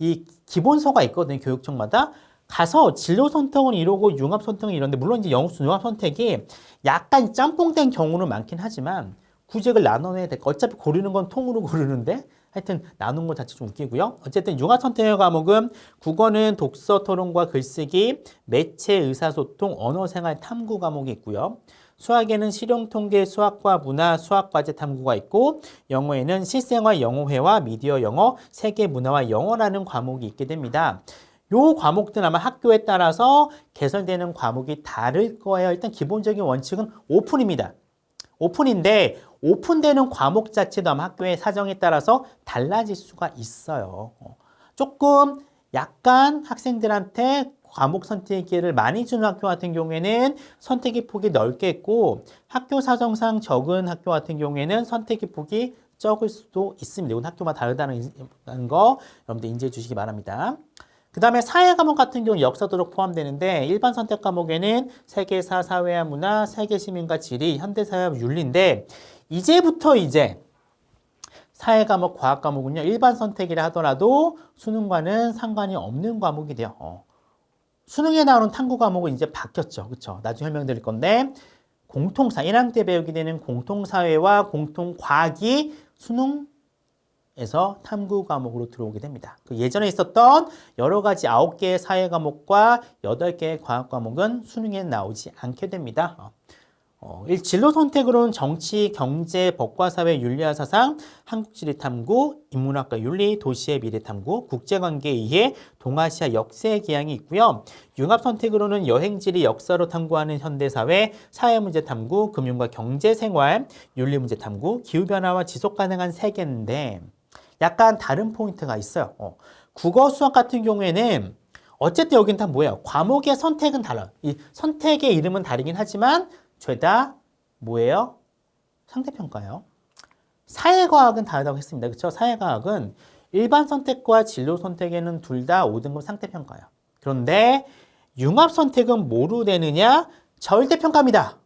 A: 이 기본서가 있거든요. 교육청마다. 가서 진로 선택은 이러고 융합 선택은 이런데 물론 이제 융합 선택이 약간 짬뽕된 경우는 많긴 하지만 굳이 이걸 나눠내야 돼. 어차피 고르는 건 통으로 고르는데 하여튼 나눈 것 자체 좀 웃기고요. 어쨌든 융합 선택의 과목은 국어는 독서, 토론과 글쓰기, 매체, 의사소통, 언어생활 탐구 과목이 있고요. 수학에는 실용통계, 수학과 문화, 수학과제 탐구가 있고 영어에는 실생활 영어회화, 미디어 영어, 세계 문화와 영어라는 과목이 있게 됩니다. 요 과목들은 아마 학교에 따라서 개설되는 과목이 다를 거예요. 일단 기본적인 원칙은 오픈입니다. 오픈인데 오픈되는 과목 자체도 아마 학교의 사정에 따라서 달라질 수가 있어요. 조금 약간 학생들한테 과목 선택 기회를 많이 주는 학교 같은 경우에는 선택의 폭이 넓게 있고 학교 사정상 적은 학교 같은 경우에는 선택의 폭이 적을 수도 있습니다. 이건 학교마다 다르다는 거 여러분들 인지해 주시기 바랍니다. 그 다음에 사회 과목 같은 경우는 역사도록 포함되는데 일반 선택 과목에는 세계사, 사회와 문화, 세계시민과 지리, 현대사회와 윤리인데 이제부터 사회 과목, 과학 과목은요 일반 선택이라 하더라도 수능과는 상관이 없는 과목이 돼요. 수능에 나오는 탐구 과목은 이제 바뀌었죠. 그렇죠? 나중에 설명드릴 건데 1학년 때 배우게 되는 공통사회와 공통과학이 수능에서 탐구 과목으로 들어오게 됩니다. 예전에 있었던 여러 가지 9개의 사회 과목과 8개의 과학 과목은 수능에 나오지 않게 됩니다. 진로 선택으로는 정치, 경제, 법과 사회, 윤리와 사상, 한국지리 탐구, 인문학과 윤리, 도시의 미래 탐구, 국제관계 이해, 동아시아 역세 기항이 있고요. 융합 선택으로는 여행지리 역사로 탐구하는 현대사회, 사회문제 탐구, 금융과 경제생활, 윤리문제 탐구, 기후변화와 지속가능한 세계인데 약간 다른 포인트가 있어요. 국어, 수학 같은 경우에는 어쨌든 여긴 다 뭐예요? 과목의 선택은 달라요. 이 선택의 이름은 다르긴 하지만 죄다 뭐예요? 상대평가예요. 사회과학은 다르다고 했습니다. 그렇죠? 사회과학은 일반 선택과 진로 선택에는 둘 다 5등급 상대평가예요. 그런데 융합 선택은 뭐로 되느냐? 절대평가입니다.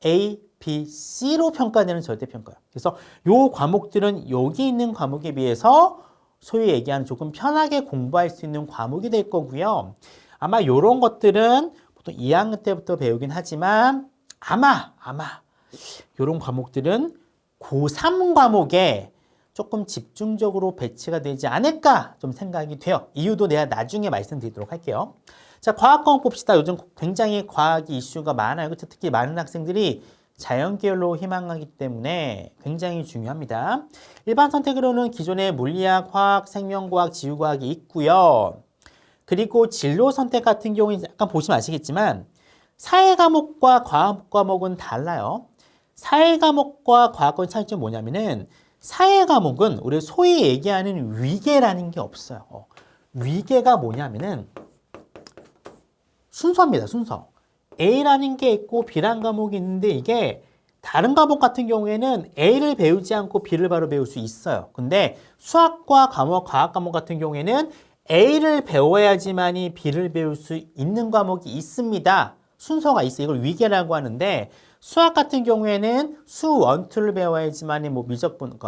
A: A, B, C로 평가되는 절대평가예요. 그래서 요 과목들은 여기 있는 과목에 비해서 소위 얘기하는 조금 편하게 공부할 수 있는 과목이 될 거고요. 아마 요런 것들은 보통 2학년 때부터 배우긴 하지만 아마 이런 과목들은 고3 과목에 조금 집중적으로 배치가 되지 않을까 좀 생각이 돼요. 이유도 내가 나중에 말씀드리도록 할게요. 자, 과학 과목 봅시다. 요즘 굉장히 과학 이슈가 많아요. 그렇죠? 특히 많은 학생들이 자연계열로 희망하기 때문에 굉장히 중요합니다. 일반 선택으로는 기존의 물리학, 화학, 생명과학, 지구과학이 있고요. 그리고 진로 선택 같은 경우는 약간 보시면 아시겠지만 사회 과목과 과학 과목은 달라요. 사회 과목과 과학 과목의 차이점이 뭐냐면은 사회 과목은 우리 소위 얘기하는 위계라는 게 없어요. 위계가 뭐냐면은 순서입니다. 순서. A라는 게 있고 B라는 과목이 있는데 이게 다른 과목 같은 경우에는 A를 배우지 않고 B를 바로 배울 수 있어요. 근데 수학과 과학 과목 같은 경우에는 A를 배워야지만이 B를 배울 수 있는 과목이 있습니다. 순서가 있어요. 이걸 위계라고 하는데 수학 같은 경우에는 수 원투를 배워야지만이 뭐 미적분,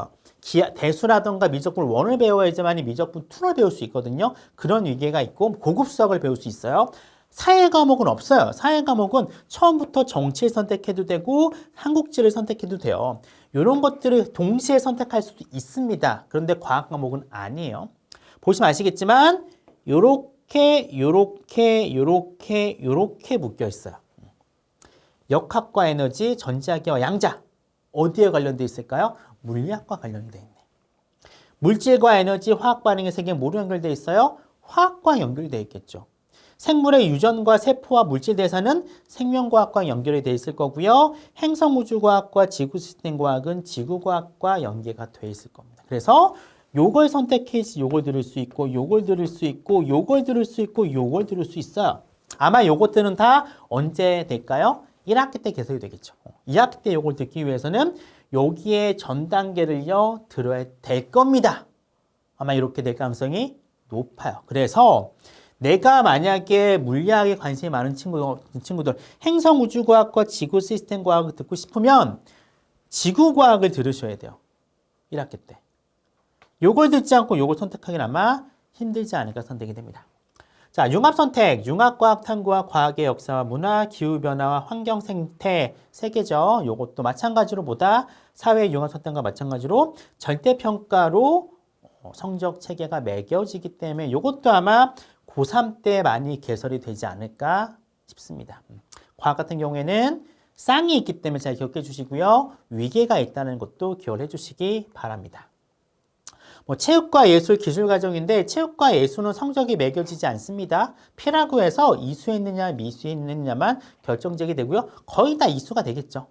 A: 대수라던가 미적분 원을 배워야지만이 미적분 투를 배울 수 있거든요. 그런 위계가 있고 고급 수학을 배울 수 있어요. 사회 과목은 없어요. 사회 과목은 처음부터 정치를 선택해도 되고 한국지를 선택해도 돼요. 이런 것들을 동시에 선택할 수도 있습니다. 그런데 과학 과목은 아니에요. 보시면 아시겠지만 요렇게 묶여 있어요. 역학과 에너지, 전자기와 양자. 어디에 관련돼 있을까요? 물리학과 관련돼 있네. 물질과 에너지, 화학 반응의 세계는 뭐로 연결돼 있어요? 화학과 연결돼 있겠죠. 생물의 유전과 세포와 물질 대사는 생명과학과 연결이 돼 있을 거고요. 행성우주과학과 지구시스템과학은 지구과학과 연계가 돼 있을 겁니다. 그래서 요걸 선택해야지 요걸 들을 수 있고 요걸 들을 수 있고 요걸 들을 수 있고 요걸 들을 수 있어요. 아마 요것들은 다 언제 될까요? 1학기 때 개설이 되겠죠. 2학기 때 요걸 듣기 위해서는 여기에 전 단계를요 들어야 될 겁니다. 아마 이렇게 될 가능성이 높아요. 그래서 내가 만약에 물리학에 관심이 많은 친구들 행성우주과학과 지구시스템과학을 듣고 싶으면 지구과학을 들으셔야 돼요. 1학기 때. 요걸 듣지 않고 요걸 선택하기는 아마 힘들지 않을까 선택이 됩니다. 자, 융합선택, 융합과학 탐구와 과학의 역사와 문화, 기후변화와 환경생태 세 개죠. 요것도 마찬가지로 사회 융합선택과 마찬가지로 절대평가로 성적 체계가 매겨지기 때문에 요것도 아마 고3 때 많이 개설이 되지 않을까 싶습니다. 과학 같은 경우에는 쌍이 있기 때문에 잘 기억해 주시고요. 위계가 있다는 것도 기억해 주시기 바랍니다. 체육과 예술, 기술 과정인데 체육과 예술은 성적이 매겨지지 않습니다. P라고 해서 이수에 있느냐 미수에 있느냐만 결정적이 되고요. 거의 다 이수가 되겠죠.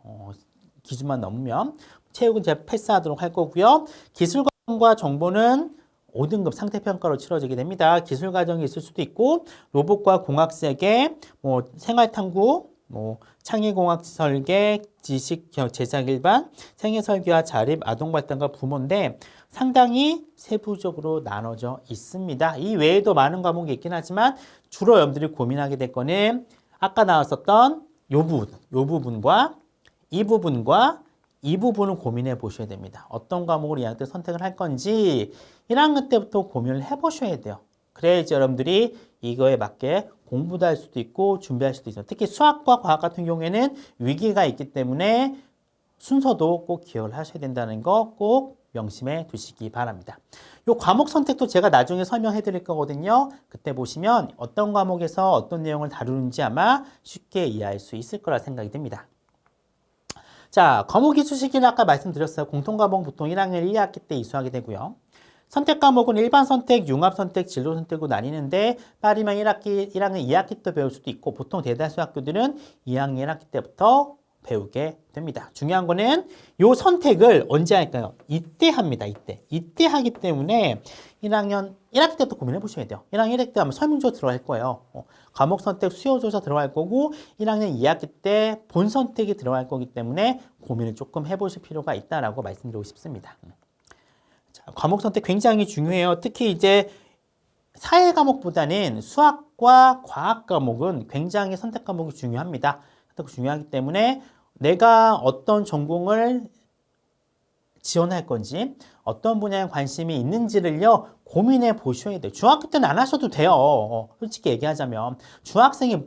A: 기준만 넘으면. 체육은 제가 패스하도록 할 거고요. 기술 과정과 정보는 5등급 상태평가로 치러지게 됩니다. 기술 과정이 있을 수도 있고 로봇과 공학세계, 생활탐구, 창의공학 설계, 지식 제작 일반, 생애설계와 자립, 아동발달과 부모인데 상당히 세부적으로 나눠져 있습니다. 이 외에도 많은 과목이 있긴 하지만 주로 여러분들이 고민하게 될 거는 아까 나왔었던 요 부분과 이 부분을 고민해 보셔야 됩니다. 어떤 과목을 2학년 때 선택을 할 건지 1학년 때부터 고민을 해 보셔야 돼요. 그래야지 여러분들이 이거에 맞게 공부도 할 수도 있고 준비할 수도 있어요. 특히 수학과 과학 같은 경우에는 위기가 있기 때문에 순서도 꼭 기억을 하셔야 된다는 거 꼭 명심해 두시기 바랍니다. 이 과목 선택도 제가 나중에 설명해 드릴 거거든요. 그때 보시면 어떤 과목에서 어떤 내용을 다루는지 아마 쉽게 이해할 수 있을 거라 생각이 듭니다. 자, 과목 기출 시기는 아까 말씀드렸어요. 공통과목 보통 1학년 1학기 때 이수하게 되고요. 선택 과목은 일반 선택, 융합 선택, 진로 선택으로 나뉘는데 빠르면 1학년 2학기 때 배울 수도 있고 보통 대다수 학교들은 2학년 1학기 때부터 배우게 됩니다. 중요한 거는 이 선택을 언제 할까요? 이때 합니다. 이때 하기 때문에 1학년 1학기 때부터 고민해 보셔야 돼요. 1학년 1학기 때 하면 설문조 들어갈 거예요. 과목 선택 수요조사 들어갈 거고 1학년 2학기 때 본 선택이 들어갈 거기 때문에 고민을 조금 해보실 필요가 있다라고 말씀드리고 싶습니다. 자, 과목 선택 굉장히 중요해요. 특히 이제 사회 과목보다는 수학과 과학 과목은 굉장히 선택 과목이 중요합니다. 중요하기 때문에 내가 어떤 전공을 지원할 건지 어떤 분야에 관심이 있는지를요 고민해 보셔야 돼요. 중학교 때는 안 하셔도 돼요. 솔직히 얘기하자면 중학생이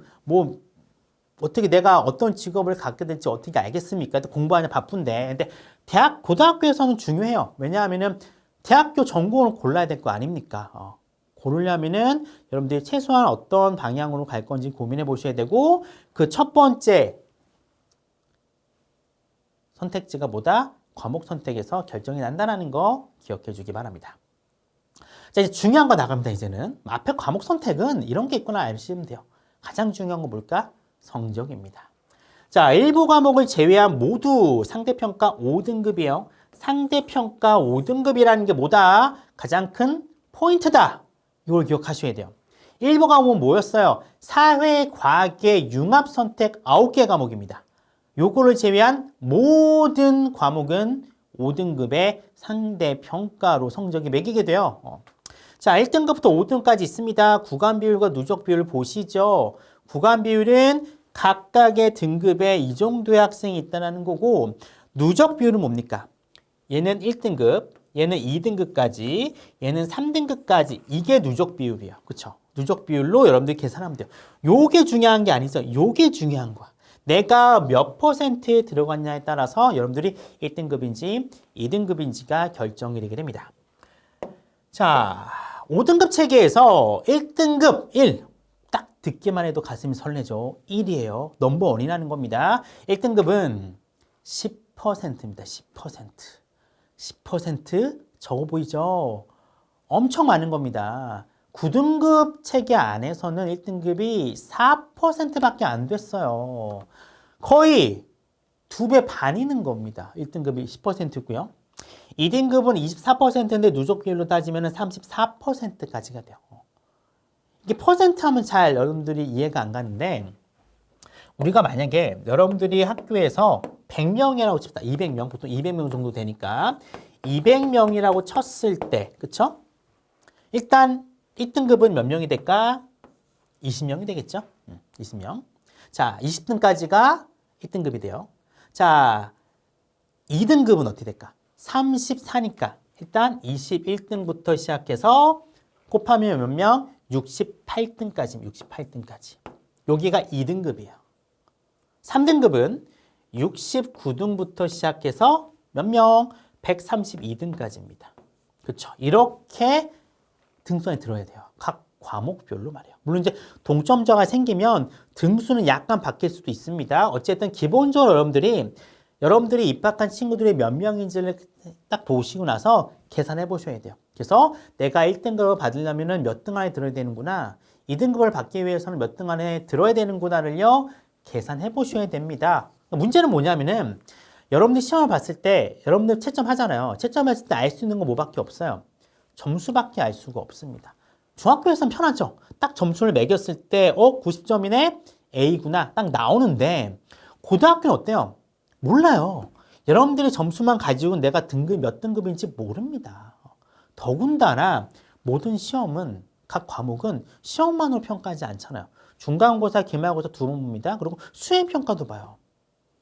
A: 어떻게 내가 어떤 직업을 갖게 될지 어떻게 알겠습니까? 공부하냐 바쁜데. 근데 고등학교에서는 중요해요. 왜냐하면은 대학교 전공을 골라야 될 거 아닙니까? 고르려면은 여러분들이 최소한 어떤 방향으로 갈 건지 고민해 보셔야 되고 그 첫 번째 선택지가 과목 선택에서 결정이 난다는 거 기억해 주기 바랍니다. 자, 이제 중요한 거 나갑니다. 이제는 앞에 과목 선택은 이런 게 있구나 아시면 돼요. 가장 중요한 건 뭘까? 성적입니다. 자, 일부 과목을 제외한 모두 상대평가 5등급이에요. 상대평가 5등급이라는 게 가장 큰 포인트다. 이걸 기억하셔야 돼요. 일부 과목은 뭐였어요? 사회, 과학의 융합 선택 9개 과목입니다. 요거를 제외한 모든 과목은 5등급의 상대평가로 성적이 매기게 돼요. 자, 1등급부터 5등급까지 있습니다. 구간 비율과 누적 비율을 보시죠. 구간 비율은 각각의 등급에 이 정도의 학생이 있다는 거고 누적 비율은 뭡니까? 얘는 1등급, 얘는 2등급까지, 얘는 3등급까지. 이게 누적 비율이에요. 그렇죠? 누적 비율로 여러분들이 계산하면 돼요. 요게 중요한 게 아니죠. 요게 중요한 거야. 내가 몇 퍼센트에 들어갔냐에 따라서 여러분들이 1등급인지 2등급인지가 결정이 되게 됩니다. 자, 5등급 체계에서 1등급 1. 딱 듣기만 해도 가슴이 설레죠. 1이에요. 넘버원이라는 겁니다. 1등급은 10%입니다. 10%. 10% 적어 보이죠? 엄청 많은 겁니다. 9등급 체계 안에서는 1등급이 4%밖에 안 됐어요. 거의 2배 반이는 겁니다. 1등급이 10%고요. 2등급은 24%인데 누적 비율로 따지면 34%까지가 돼요. 이게 퍼센트 하면 잘 여러분들이 이해가 안 가는데 우리가 만약에 여러분들이 학교에서 100명이라고 칩시다. 200명, 보통 200명 정도 되니까 200명이라고 쳤을 때, 그쵸? 일단 1등급은 몇 명이 될까? 20명이 되겠죠? 20명. 자, 20등까지가 1등급이 돼요. 자, 2등급은 어떻게 될까? 34니까 일단 21등부터 시작해서 곱하면 몇 명? 68등까지, 68등까지. 여기가 2등급이에요. 3등급은 69등부터 시작해서 몇 명? 132등까지입니다. 그렇죠? 이렇게 등수에 들어야 돼요. 각 과목별로 말이에요. 물론 이제 동점자가 생기면 등수는 약간 바뀔 수도 있습니다. 어쨌든 기본적으로 여러분들이 입학한 친구들이 몇 명인지를 딱 보시고 나서 계산해 보셔야 돼요. 그래서 내가 1등급을 받으려면 몇 등 안에 들어야 되는구나. 2등급을 받기 위해서는 몇 등 안에 들어야 되는구나를요. 계산해 보셔야 됩니다. 문제는 뭐냐면은 여러분들 시험을 봤을 때 여러분들 채점 하잖아요. 채점했을 때 알 수 있는 건 뭐밖에 없어요. 점수밖에 알 수가 없습니다. 중학교에서는 편하죠. 딱 점수를 매겼을 때 90점이네? A구나. 딱 나오는데 고등학교는 어때요? 몰라요. 여러분들의 점수만 가지고 내가 등급 몇 등급인지 모릅니다. 더군다나 모든 시험은 각 과목은 시험만으로 평가하지 않잖아요. 중간고사, 기말고사 두 번 봅니다. 그리고 수행평가도 봐요.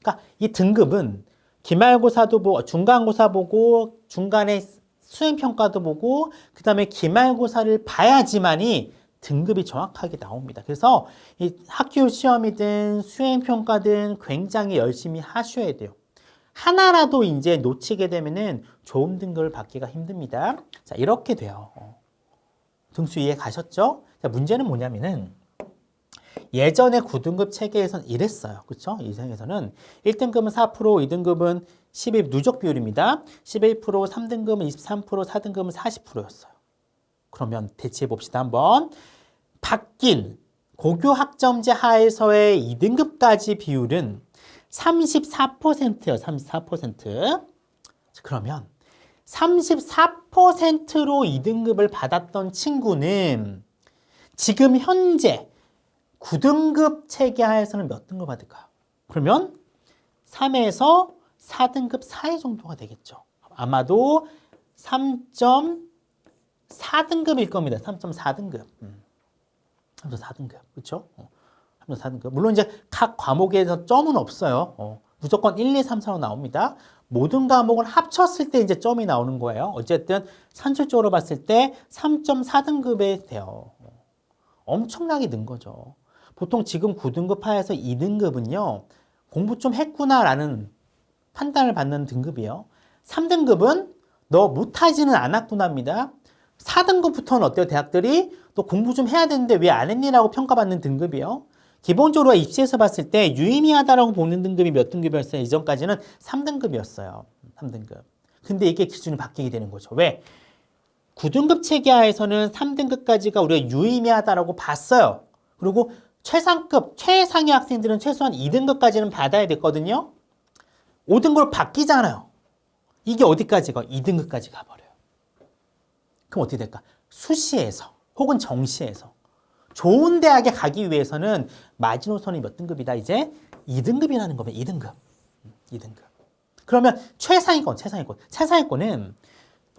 A: 그러니까 이 등급은 기말고사도 보고 중간고사 보고 중간에 수행평가도 보고 그 다음에 기말고사를 봐야지만이 등급이 정확하게 나옵니다. 그래서 이 학교 시험이든 수행평가든 굉장히 열심히 하셔야 돼요. 하나라도 이제 놓치게 되면은 좋은 등급을 받기가 힘듭니다. 자, 이렇게 돼요. 등수 이해 가셨죠? 자, 문제는 뭐냐면은 예전에 9등급 체계에서는 이랬어요. 그렇죠? 이상에서는 1등급은 4%, 2등급은 12 누적 비율입니다. 11%, 3등급은 23%, 4등급은 40%였어요. 그러면 대체해 봅시다. 한번. 바뀐 고교 학점제 하에서의 2등급까지 비율은 34%예요. 34%. 그러면 34%로 2등급을 받았던 친구는 지금 현재 9등급 체계 하에서는 몇 등급 받을까요? 그러면 3에서 4등급 사이 정도가 되겠죠. 아마도 3.4등급일 겁니다. 3.4등급. 3.4등급. 그렇죠? 3.4등급. 물론 이제 각 과목에서 점은 없어요. 무조건 1, 2, 3, 4로 나옵니다. 모든 과목을 합쳤을 때 이제 점이 나오는 거예요. 어쨌든 산술적으로 봤을 때 3.4등급에 돼요. 엄청나게 는 거죠. 보통 지금 9등급 하에서 2등급은요. 공부 좀 했구나라는 판단을 받는 등급이에요. 3등급은 너 못하지는 않았구나입니다. 4등급부터는 어때요? 대학들이 너 공부 좀 해야 되는데 왜 안 했니? 라고 평가받는 등급이에요. 기본적으로 입시에서 봤을 때 유의미하다라고 보는 등급이 몇 등급이었어요? 이전까지는 3등급이었어요. 3등급. 근데 이게 기준이 바뀌게 되는 거죠. 왜? 9등급 체계하에서는 3등급까지가 우리가 유의미하다라고 봤어요. 그리고 최상급, 최상위 학생들은 최소한 2등급까지는 받아야 됐거든요. 5등급으로 바뀌잖아요. 이게 어디까지 가? 2등급까지 가버려요. 그럼 어떻게 될까? 수시에서 혹은 정시에서 좋은 대학에 가기 위해서는 마지노선이 몇 등급이다? 이제 2등급이라는 거면 2등급. 2등급. 그러면 최상위권은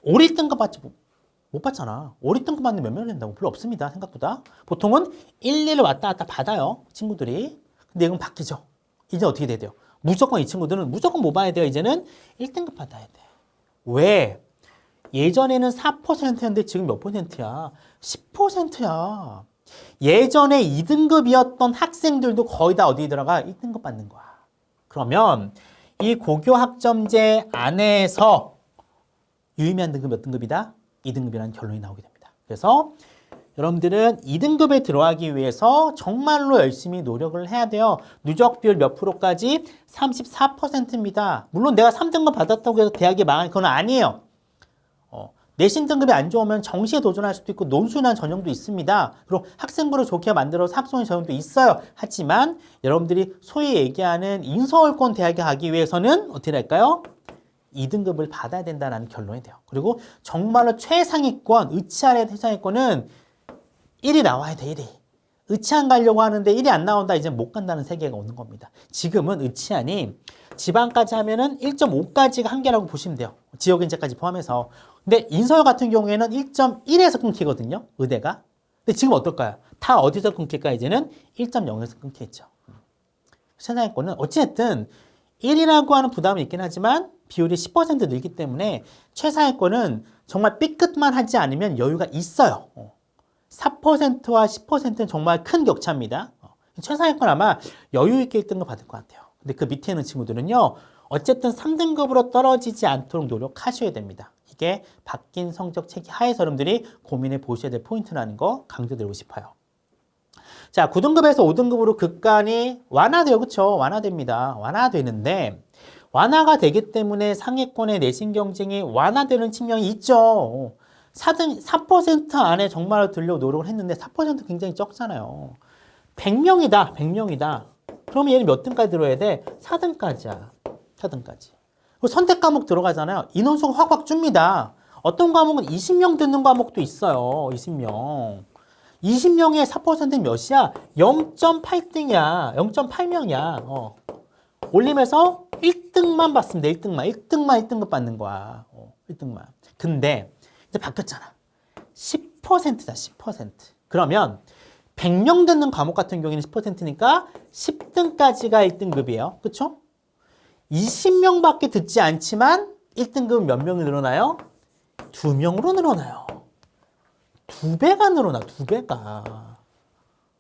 A: 5, 1등급 받지 못 받잖아. 5, 1등급 받는 몇 명 된다고? 별로 없습니다. 생각보다. 보통은 1, 2를 왔다 갔다 받아요. 친구들이. 근데 이건 바뀌죠. 이제 어떻게 돼야 돼요? 무조건 이 친구들은 무조건 뭐 봐야 돼요? 이제는 1등급 받아야 돼. 왜? 예전에는 4%였는데 지금 몇 %야? 10%야. 예전에 2등급이었던 학생들도 거의 다 어디 들어가? 1등급 받는 거야. 그러면 이 고교 학점제 안에서 유의미한 등급 몇 등급이다? 2등급이라는 결론이 나오게 됩니다. 그래서 여러분들은 2등급에 들어가기 위해서 정말로 열심히 노력을 해야 돼요. 누적 비율 몇 프로까지? 34%입니다. 물론 내가 3등급 받았다고 해서 대학이 망할 건 아니에요. 내신 등급이 안 좋으면 정시에 도전할 수도 있고 논술이라는 전형도 있습니다. 그리고 학생부를 좋게 만들어서 학송의 전형도 있어요. 하지만 여러분들이 소위 얘기하는 인서울권 대학에 가기 위해서는 어떻게 할까요? 2등급을 받아야 된다는 결론이 돼요. 그리고 정말로 최상위권, 의치안의 최상위권은 1이 나와야 돼, 1이. 의치안 가려고 하는데 1이 안 나온다, 이제 못 간다는 세계가 오는 겁니다. 지금은 의치안이 지방까지 하면은 1.5까지가 한계라고 보시면 돼요. 지역인재까지 포함해서. 근데 인서울 같은 경우에는 1.1에서 끊기거든요, 의대가. 근데 지금 어떨까요? 다 어디서 끊길까? 이제는 1.0에서 끊기겠죠. 최상위권은 어찌됐든 1이라고 하는 부담이 있긴 하지만 비율이 10% 늘기 때문에 최상위권은 정말 삐끗만 하지 않으면 여유가 있어요. 4%와 10%는 정말 큰 격차입니다. 최상위권 아마 여유 있게 1등급 받을 것 같아요. 근데 그 밑에 있는 친구들은요, 어쨌든 3등급으로 떨어지지 않도록 노력하셔야 됩니다. 이게 바뀐 성적 체계 하에서 여러분들이 고민해 보셔야 될 포인트라는 거 강조드리고 싶어요. 자, 9등급에서 5등급으로 급간이 완화돼요. 그쵸? 완화됩니다. 완화되는데, 완화가 되기 때문에 상위권의 내신 경쟁이 완화되는 측면이 있죠. 4% 안에 정말 들려고 노력을 했는데 4% 굉장히 적잖아요. 100명이다. 100명이다. 그러면 얘는 몇 등까지 들어야 돼? 4등까지야. 4등까지. 그리고 선택 과목 들어가잖아요. 인원수가 확 줍니다. 어떤 과목은 20명 듣는 과목도 있어요. 20명. 20명의 4%는 몇이야? 0.8등이야. 0.8명이야. 올림에서 1등만 받습니다. 1등만 1등급 받는 거야. 1등만. 근데 이제 바뀌었잖아. 10%다. 10%. 그러면 100명 듣는 과목 같은 경우에는 10%니까 10등까지가 1등급이에요. 그쵸? 20명밖에 듣지 않지만 1등급은 몇 명이 늘어나요? 2명으로 늘어나요. 2배가 늘어나. 2배가.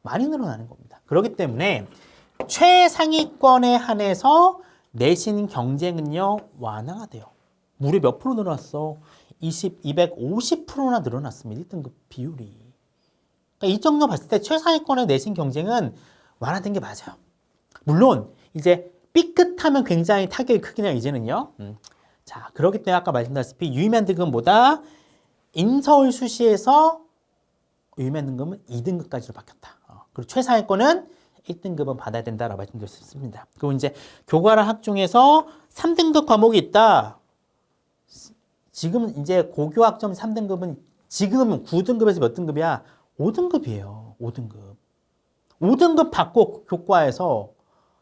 A: 많이 늘어나는 겁니다. 그렇기 때문에 최상위권에 한해서 내신 경쟁은요, 완화가 돼요. 무려 몇 프로 늘어났어? 250%나 늘어났습니다. 1등급 비율이. 그러니까 이 정도 봤을 때 최상위권의 내신 경쟁은 완화된 게 맞아요. 물론 이제 삐끗하면 굉장히 타격이 크긴 해요. 이제는요. 자, 그렇기 때문에 아까 말씀드렸다시피 유의미한 등급보다 인서울 수시에서 유의미한 등급은 2등급까지로 바뀌었다. 그리고 최상위권은 1등급은 받아야 된다라고 말씀드렸습니다. 그리고 이제 교과랑 학종에서 3등급 과목이 있다. 지금 이제 고교 학점 3등급은 지금 9등급에서 몇 등급이야? 5등급이에요. 5등급. 5등급 받고 교과에서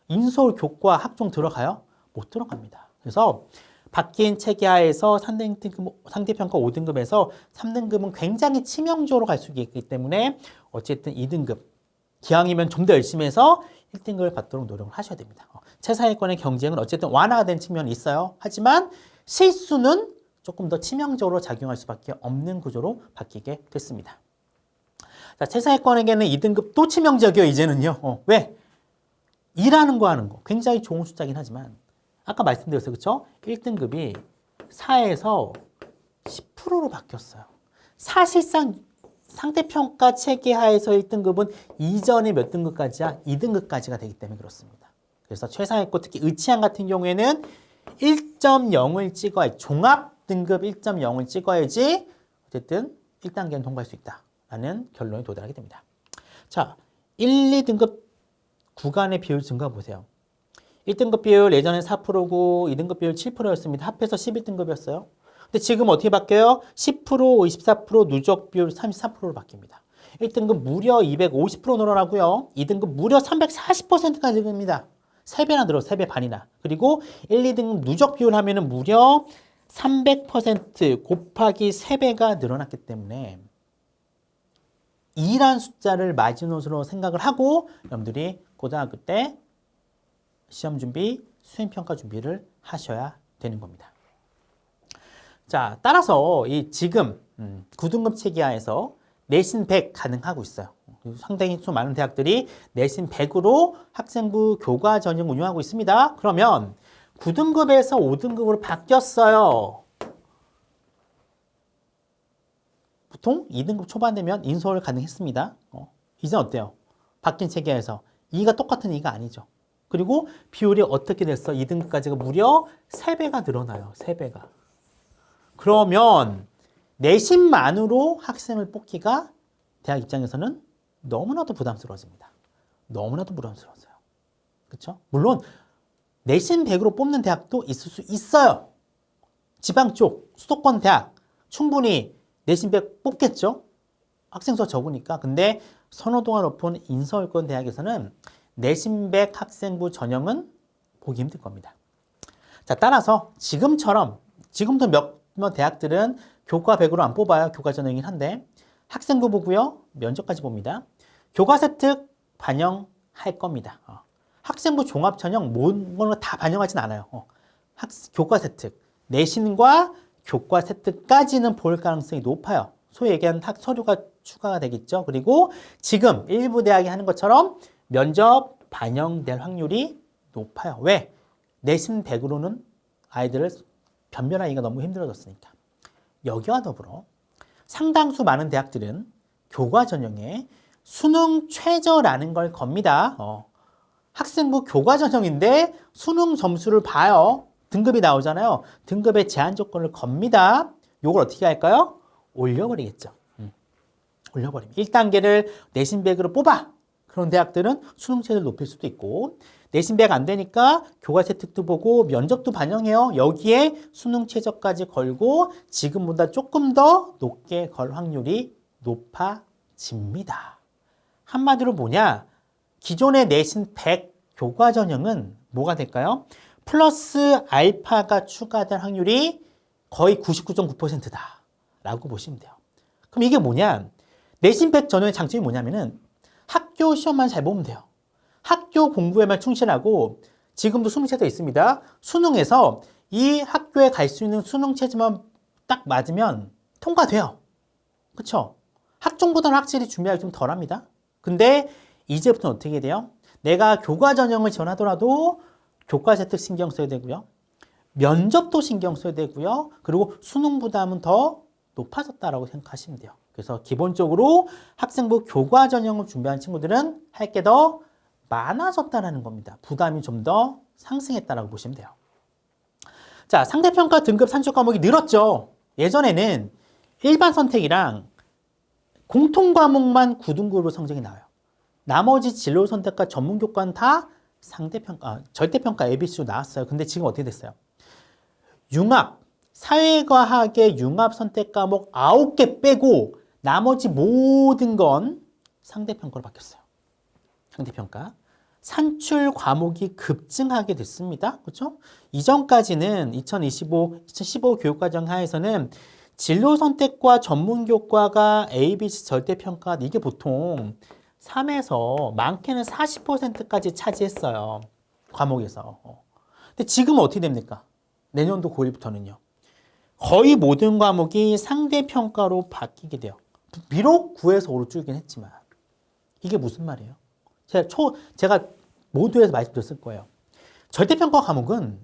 A: 인서울 교과 학종 들어가요? 못 들어갑니다. 그래서 바뀐 체계하에서 상대평가 5등급에서 3등급은 굉장히 치명적으로 갈 수 있기 때문에 어쨌든 2등급 기왕이면 좀 더 열심히 해서 1등급을 받도록 노력을 하셔야 됩니다. 최상위권의 경쟁은 어쨌든 완화가 된 측면이 있어요. 하지만 실수는 조금 더 치명적으로 작용할 수밖에 없는 구조로 바뀌게 됐습니다. 자, 최상위권에게는 2등급 또 치명적이에요. 이제는요. 왜? 일하는 거 하는 거 굉장히 좋은 숫자긴 하지만 아까 말씀드렸어요. 그렇죠? 1등급이 4에서 10%로 바뀌었어요. 사실상 상대평가 체계 하에서 1등급은 이전에 몇 등급까지야? 2등급까지가 되기 때문에 그렇습니다. 그래서 최상위권 특히 의치안 같은 경우에는 1.0을 찍어야 종합 등급 1.0을 찍어야지 어쨌든 1단계는 통과할 수 있다라는 결론에 도달하게 됩니다. 자, 1, 2등급 구간의 비율 증가 보세요. 1등급 비율 예전에 4%고 2등급 비율 7%였습니다. 합해서 11등급이었어요. 근데 지금 어떻게 바뀌어요? 10%, 24%, 누적 비율 34%로 바뀝니다. 1등급 무려 250% 늘어나고요. 2등급 무려 340%까지 늘어납니다. 3배나 늘어, 3배 반이나. 그리고 1, 2등급 누적 비율 하면은 무려 300% 곱하기 3배가 늘어났기 때문에 2란 숫자를 마지노선으로 생각을 하고 여러분들이 고등학교 때 시험 준비, 수행평가 준비를 하셔야 되는 겁니다. 자, 따라서 이 지금 9등급 체계하에서 내신 100 가능하고 있어요. 상당히 수 많은 대학들이 내신 100으로 학생부 교과 전형 운영하고 있습니다. 그러면 9등급에서 5등급으로 바뀌었어요. 보통 2등급 초반 되면 인서울 가능했습니다. 이제 어때요? 바뀐 체계에서 2가 똑같은 2가 아니죠. 그리고 비율이 어떻게 됐어? 2등급까지가 무려 3배가 늘어나요. 3배가. 그러면 내신만으로 학생을 뽑기가 대학 입장에서는 너무나도 부담스러워집니다. 너무나도 부담스러워져요. 그렇죠? 물론 내신 100으로 뽑는 대학도 있을 수 있어요. 지방 쪽 수도권 대학 충분히 내신 100 뽑겠죠? 학생 수가 적으니까. 근데 선호도가 높은 인서울권 대학에서는 내신 100 학생부 전형은 보기 힘들 겁니다. 자, 따라서 지금도 몇 대학들은 교과 100으로 안 뽑아요. 교과 전형이긴 한데 학생부 보고요. 면접까지 봅니다. 교과세 특 반영할 겁니다. 학생부 종합 전형 모든 걸 다 반영하진 않아요. 교과세 특 내신과 교과세 특까지는 볼 가능성이 높아요. 소위 얘기하는 서류가 추가가 되겠죠. 그리고 지금 일부 대학이 하는 것처럼 면접 반영될 확률이 높아요. 왜? 내신 100으로는 아이들을 변별하기가 너무 힘들어졌으니까. 여기와 더불어 상당수 많은 대학들은 교과 전형에 수능 최저라는 걸 겁니다. 학생부 교과 전형인데 수능 점수를 봐요. 등급이 나오잖아요. 등급의 제한 조건을 겁니다. 이걸 어떻게 할까요? 올려버리겠죠. 올려버리면 1단계를 내신 100으로 뽑아. 그런 대학들은 수능 최저를 높일 수도 있고 내신 100 안 되니까 교과세 특도 보고 면접도 반영해요. 여기에 수능 최저까지 걸고 지금보다 조금 더 높게 걸 확률이 높아집니다. 한마디로 뭐냐? 기존의 내신 100 교과 전형은 뭐가 될까요? 플러스 알파가 추가될 확률이 거의 99.9%다 라고 보시면 돼요. 그럼 이게 뭐냐? 내신 100 전형의 장점이 뭐냐면은 학교 시험만 잘 보면 돼요. 학교 공부에만 충실하고 지금도 수능 체제가 있습니다. 수능에서 이 학교에 갈 수 있는 수능 체제만 딱 맞으면 통과돼요. 그렇죠? 학종보다는 확실히 준비하기 좀 덜합니다. 근데 이제부터는 어떻게 돼요? 내가 교과 전형을 지원하더라도 교과세 특 신경 써야 되고요. 면접도 신경 써야 되고요. 그리고 수능 부담은 더 높아졌다라고 생각하시면 돼요. 그래서 기본적으로 학생부 교과 전형을 준비한 친구들은 할 게 더 많아졌다는 겁니다. 부담이 좀 더 상승했다라고 보시면 돼요. 자, 상대평가 등급 산출 과목이 늘었죠. 예전에는 일반 선택이랑 공통 과목만 9등급으로 성적이 나와요. 나머지 진로 선택과 전문 교과는 다 상대평가, 절대평가 ABC로 나왔어요. 근데 지금 어떻게 됐어요? 융합, 사회과학의 융합 선택 과목 9개 빼고 나머지 모든 건 상대평가로 바뀌었어요. 상대평가. 산출 과목이 급증하게 됐습니다. 그렇죠? 이전까지는 2015 교육과정 하에서는 진로 선택과 전문 교과가 ABC 절대평가 이게 보통 3에서 많게는 40%까지 차지했어요. 과목에서. 근데 지금은 어떻게 됩니까? 내년도 고1부터는요. 거의 모든 과목이 상대평가로 바뀌게 돼요. 비록 9에서 5로 줄긴 했지만. 이게 무슨 말이에요? 제가 모두에서 말씀드렸을 거예요. 절대평가 과목은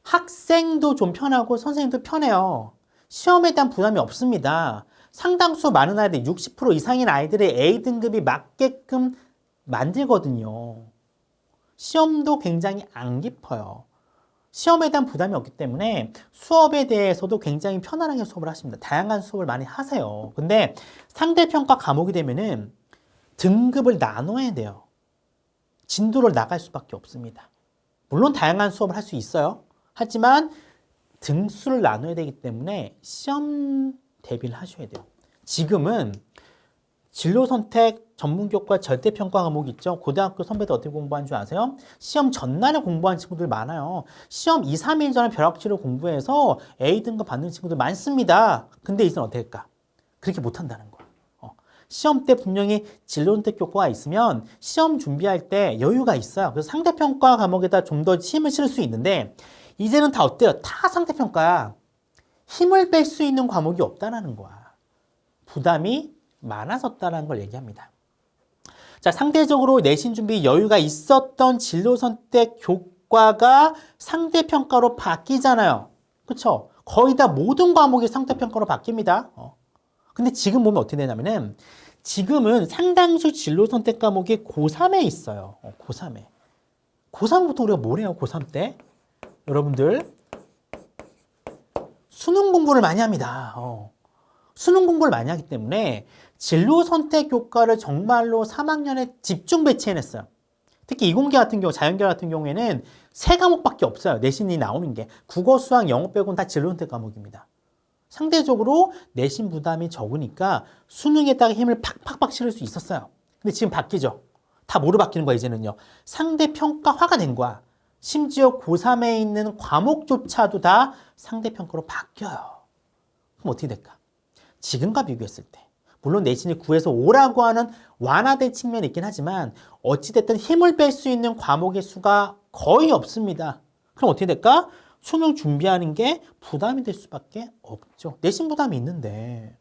A: 학생도 좀 편하고 선생님도 편해요. 시험에 대한 부담이 없습니다. 상당수 많은 아이들, 60% 이상인 아이들의 A등급이 맞게끔 만들거든요. 시험도 굉장히 안 깊어요. 시험에 대한 부담이 없기 때문에 수업에 대해서도 굉장히 편안하게 수업을 하십니다. 다양한 수업을 많이 하세요. 근데 상대평가 과목이 되면은 등급을 나눠야 돼요. 진도를 나갈 수밖에 없습니다. 물론 다양한 수업을 할 수 있어요. 하지만 등수를 나눠야 되기 때문에 시험 대비를 하셔야 돼요. 지금은 진로 선택, 전문 교과, 절대평가 과목 있죠. 고등학교 선배들 어떻게 공부하는 줄 아세요? 시험 전날에 공부하는 친구들 많아요. 시험 2, 3일 전에 벼락치기로 공부해서 A등급 받는 친구들 많습니다. 근데 이제는 어떻게 할까? 그렇게 못한다는 거야. 시험 때 분명히 진로 선택 교과가 있으면 시험 준비할 때 여유가 있어요. 그래서 상대평가 과목에다 좀 더 힘을 실을 수 있는데 이제는 다 어때요? 다 상대평가야. 힘을 뺄 수 있는 과목이 없다라는 거야. 부담이 많아졌다는 걸 얘기합니다. 자, 상대적으로 내신 준비 여유가 있었던 진로 선택 교과가 상대평가로 바뀌잖아요. 그렇죠? 거의 다 모든 과목이 상대평가로 바뀝니다. 근데 지금 보면 어떻게 되냐면은 지금은 상당수 진로 선택 과목이 고3에 있어요. 고3에. 고3부터 우리가 뭘 해요? 고3 때? 여러분들 수능 공부를 많이 합니다. 수능 공부를 많이 하기 때문에 진로 선택 교과를 정말로 3학년에 집중 배치해냈어요. 특히 이공계 같은 경우, 자연계 같은 경우에는 3과목밖에 없어요. 내신이 나오는 게. 국어, 수학, 영어 빼고는 다 진로 선택 과목입니다. 상대적으로 내신 부담이 적으니까 수능에다가 힘을 팍팍팍 실을 수 있었어요. 근데 지금 바뀌죠. 다 뭐로 바뀌는 거야, 이제는요. 상대평가화가 된 거야. 심지어 고3에 있는 과목조차도 다 상대평가로 바뀌어요. 그럼 어떻게 될까? 지금과 비교했을 때. 물론 내신이 9에서 5라고 하는 완화된 측면이 있긴 하지만 어찌됐든 힘을 뺄 수 있는 과목의 수가 거의 없습니다. 그럼 어떻게 될까? 수능 준비하는 게 부담이 될 수밖에 없죠. 내신 부담이 있는데.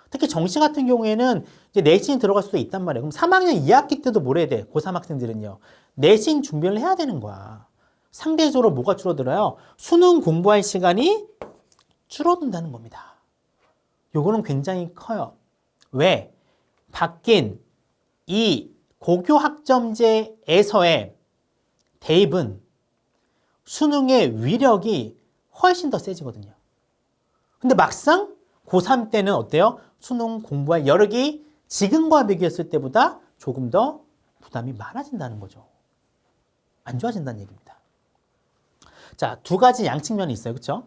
A: 특히 정시 같은 경우에는 이제 내신이 들어갈 수도 있단 말이에요. 그럼 3학년 2학기 때도 뭘 해야 돼? 고3 학생들은요. 내신 준비를 해야 되는 거야. 상대적으로 뭐가 줄어들어요? 수능 공부할 시간이 줄어든다는 겁니다. 요거는 굉장히 커요. 왜? 바뀐 이 고교학점제에서의 대입은 수능의 위력이 훨씬 더 세지거든요. 근데 막상 고3 때는 어때요? 수능 공부할 여력이 지금과 비교했을 때보다 조금 더 부담이 많아진다는 거죠. 안 좋아진다는 얘기입니다. 자, 두 가지 양측면이 있어요. 그렇죠?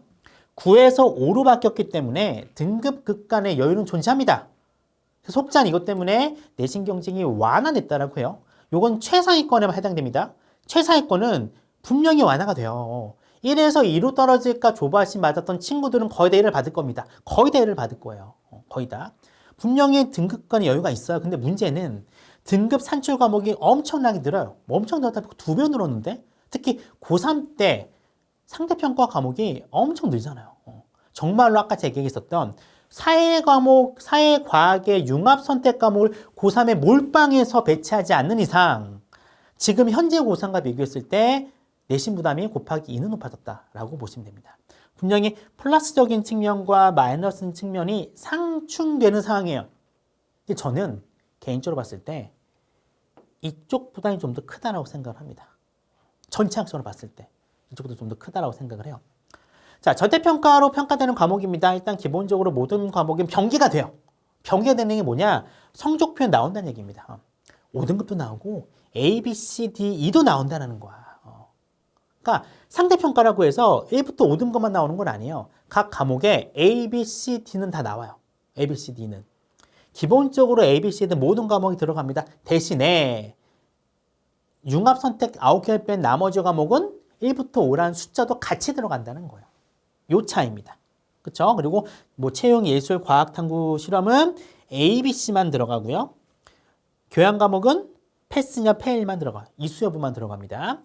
A: 9에서 5로 바뀌었기 때문에 등급 극간의 여유는 존재합니다. 속잔 이것 때문에 내신 경쟁이 완화됐다라고 해요. 요건 최상위권에만 해당됩니다. 최상위권은 분명히 완화가 돼요. 1에서 2로 떨어질까 조바심 맞았던 친구들은 거의 다 1을 받을 겁니다. 거의 다 1을 받을 거예요. 거의 다. 분명히 등급 간의 여유가 있어요. 근데 문제는 등급 산출 과목이 엄청나게 늘어요. 엄청 늘었다. 2배 늘었는데 특히 고3 때 상대평가 과목이 엄청 늘잖아요. 정말로 아까 제가 얘기했었던 사회 과목, 사회 과학의 융합 선택 과목을 고3에 몰빵해서 배치하지 않는 이상 지금 현재 고3과 비교했을 때 내신 부담이 곱하기 2는 높아졌다라고 보시면 됩니다. 분명히 플러스적인 측면과 마이너스 측면이 상충되는 상황이에요. 근데 저는 개인적으로 봤을 때 이쪽 부담이 좀 더 크다라고 생각을 합니다. 전체 학생으로 봤을 때 이쪽도 좀 더 크다라고 생각을 해요. 자, 절대평가로 평가되는 과목입니다. 일단 기본적으로 모든 과목은 병기가 돼요. 병기가 되는 게 뭐냐? 성적 표현 나온다는 얘기입니다. 5등급도 나오고 A, B, C, D, E도 나온다는 거야. 그러니까 상대평가라고 해서 1부터 5등급만 나오는 건 아니에요. 각 과목에 A, B, C, D는 다 나와요. A, B, C, D는. 기본적으로 A, B, C, D 모든 과목이 들어갑니다. 대신에 융합선택 9개를 뺀 나머지 과목은 1부터 5라는 숫자도 같이 들어간다는 거예요. 요 차이입니다. 그렇죠? 그리고 뭐 채용, 예술, 과학, 탐구, 실험은 A, B, C만 들어가고요. 교양 과목은 패스냐 페일만 들어가요. 이수 여부만 들어갑니다.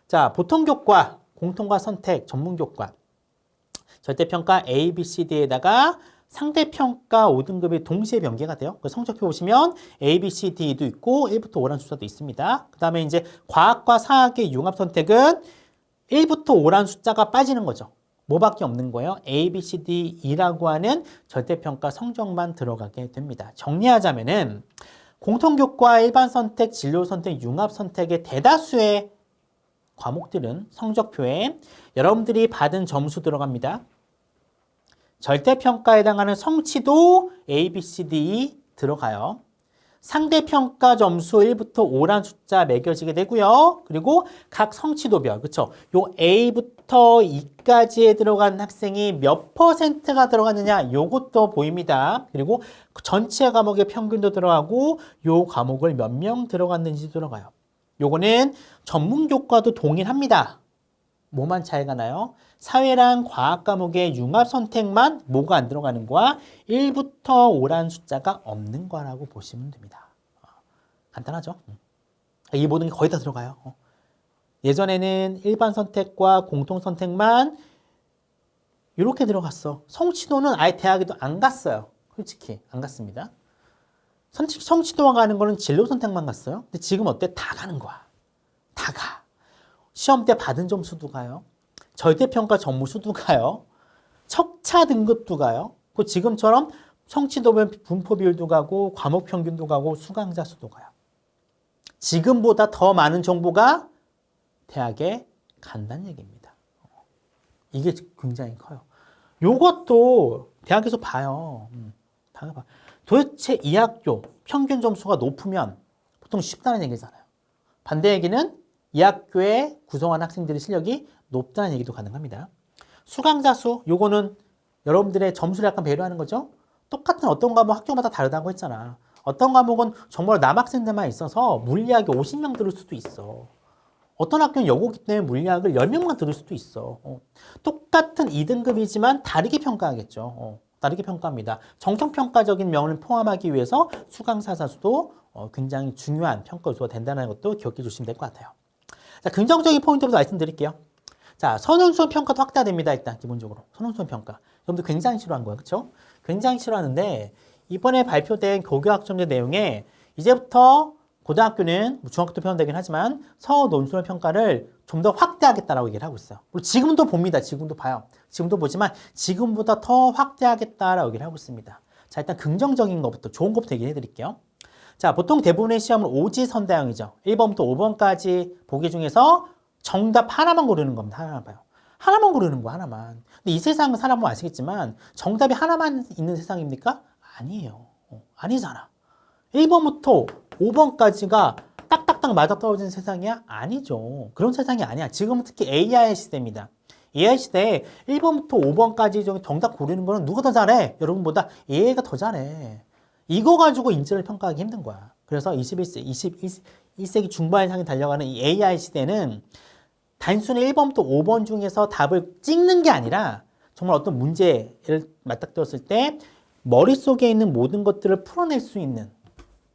A: 자, 보통교과, 공통과 선택, 전문교과, 절대평가 A, B, C, D에다가 상대평가 5등급이 동시에 변개가 돼요. 그 성적표 보시면 A, B, C, D도 있고 1부터 5라는 숫자도 있습니다. 그 다음에 이제 과학과 사학의 융합선택은 1부터 5라는 숫자가 빠지는 거죠. 뭐밖에 없는 거예요? A, B, C, D, E라고 하는 절대평가 성적만 들어가게 됩니다. 정리하자면은 공통교과, 일반선택, 진로선택, 융합선택의 대다수의 과목들은 성적표에 여러분들이 받은 점수 들어갑니다. 절대평가에 해당하는 성취도 A, B, C, D 들어가요. 상대평가 점수 1부터 5란 숫자 매겨지게 되고요. 그리고 각 성취도별, 그렇죠? 요 A부터 E까지에 들어간 학생이 몇 %가 들어갔느냐, 요것도 보입니다. 그리고 전체 과목의 평균도 들어가고 요 과목을 몇 명 들어갔는지 들어가요. 요거는 전문교과도 동일합니다. 뭐만 차이가 나요? 사회랑 과학 과목의 융합 선택만 뭐가 안 들어가는 거야? 1부터 5란 숫자가 없는 거라고 보시면 됩니다. 간단하죠? 이 모든 게 거의 다 들어가요. 예전에는 일반 선택과 공통 선택만 이렇게 들어갔어. 성취도는 아예 대학에도 안 갔어요. 솔직히 안 갔습니다. 성취도가 가는 거는 진로 선택만 갔어요. 근데 지금 어때? 다 가는 거야. 다 가. 시험 때 받은 점수도 가요. 절대평가 점수도 가요. 척차 등급도 가요. 그 지금처럼 성취도별 분포 비율도 가고 과목 평균도 가고 수강자 수도 가요. 지금보다 더 많은 정보가 대학에 간다는 얘기입니다. 이게 굉장히 커요. 요것도 대학에서 봐요. 봐. 도대체 이 학교 평균 점수가 높으면 보통 쉽다는 얘기잖아요. 반대 얘기는 이 학교에 구성한 학생들의 실력이 높다는 얘기도 가능합니다. 수강자 수, 요거는 여러분들의 점수를 약간 배려하는 거죠. 똑같은 어떤 과목 학교마다 다르다고 했잖아. 어떤 과목은 정말 남학생들만 있어서 물리학이 50명 들을 수도 있어. 어떤 학교는 여고기 때문에 물리학을 10명만 들을 수도 있어. 똑같은 2등급이지만 다르게 평가하겠죠. 다르게 평가합니다. 정성평가적인 면을 포함하기 위해서 수강사사 수도 굉장히 중요한 평가 요소가 된다는 것도 기억해 주시면 될 것 같아요. 자, 긍정적인 포인트부터 말씀드릴게요. 자, 선행수험 평가도 확대됩니다. 일단 기본적으로 선행수험 평가. 여러분들 굉장히 싫어한 거예요, 그렇죠? 굉장히 싫어하는데 이번에 발표된 고교학점제 내용에 이제부터 고등학교는 중학교도 표현되긴 하지만 서논술험 평가를 좀 더 확대하겠다라고 얘기를 하고 있어요. 그리고 지금도 봅니다. 지금도 봐요. 지금도 보지만 지금보다 더 확대하겠다라고 얘기를 하고 있습니다. 자, 일단 긍정적인 것부터 좋은 것부터 얘기해 드릴게요. 자, 보통 대부분의 시험은 오지선다형이죠. 1번부터 5번까지 보기 중에서 정답 하나만 고르는 겁니다. 하나만 봐요. 하나만 고르는 거야, 하나만. 근데 이 세상은 사람 보면 아시겠지만 정답이 하나만 있는 세상입니까? 아니에요. 아니잖아. 1번부터 5번까지가 딱딱딱 맞아떨어지는 세상이야? 아니죠. 그런 세상이 아니야. 지금은 특히 AI 시대입니다. AI 시대에 1번부터 5번까지 중에 정답 고르는 거는 누가 더 잘해? 여러분보다 AI가 더 잘해. 이거 가지고 인재를 평가하기 힘든 거야. 그래서 21세기 중반을 향해 달려가는 이 AI 시대는 단순히 1번부터 5번 중에서 답을 찍는 게 아니라 정말 어떤 문제를 맞닥뜨렸을 때 머릿속에 있는 모든 것들을 풀어낼 수 있는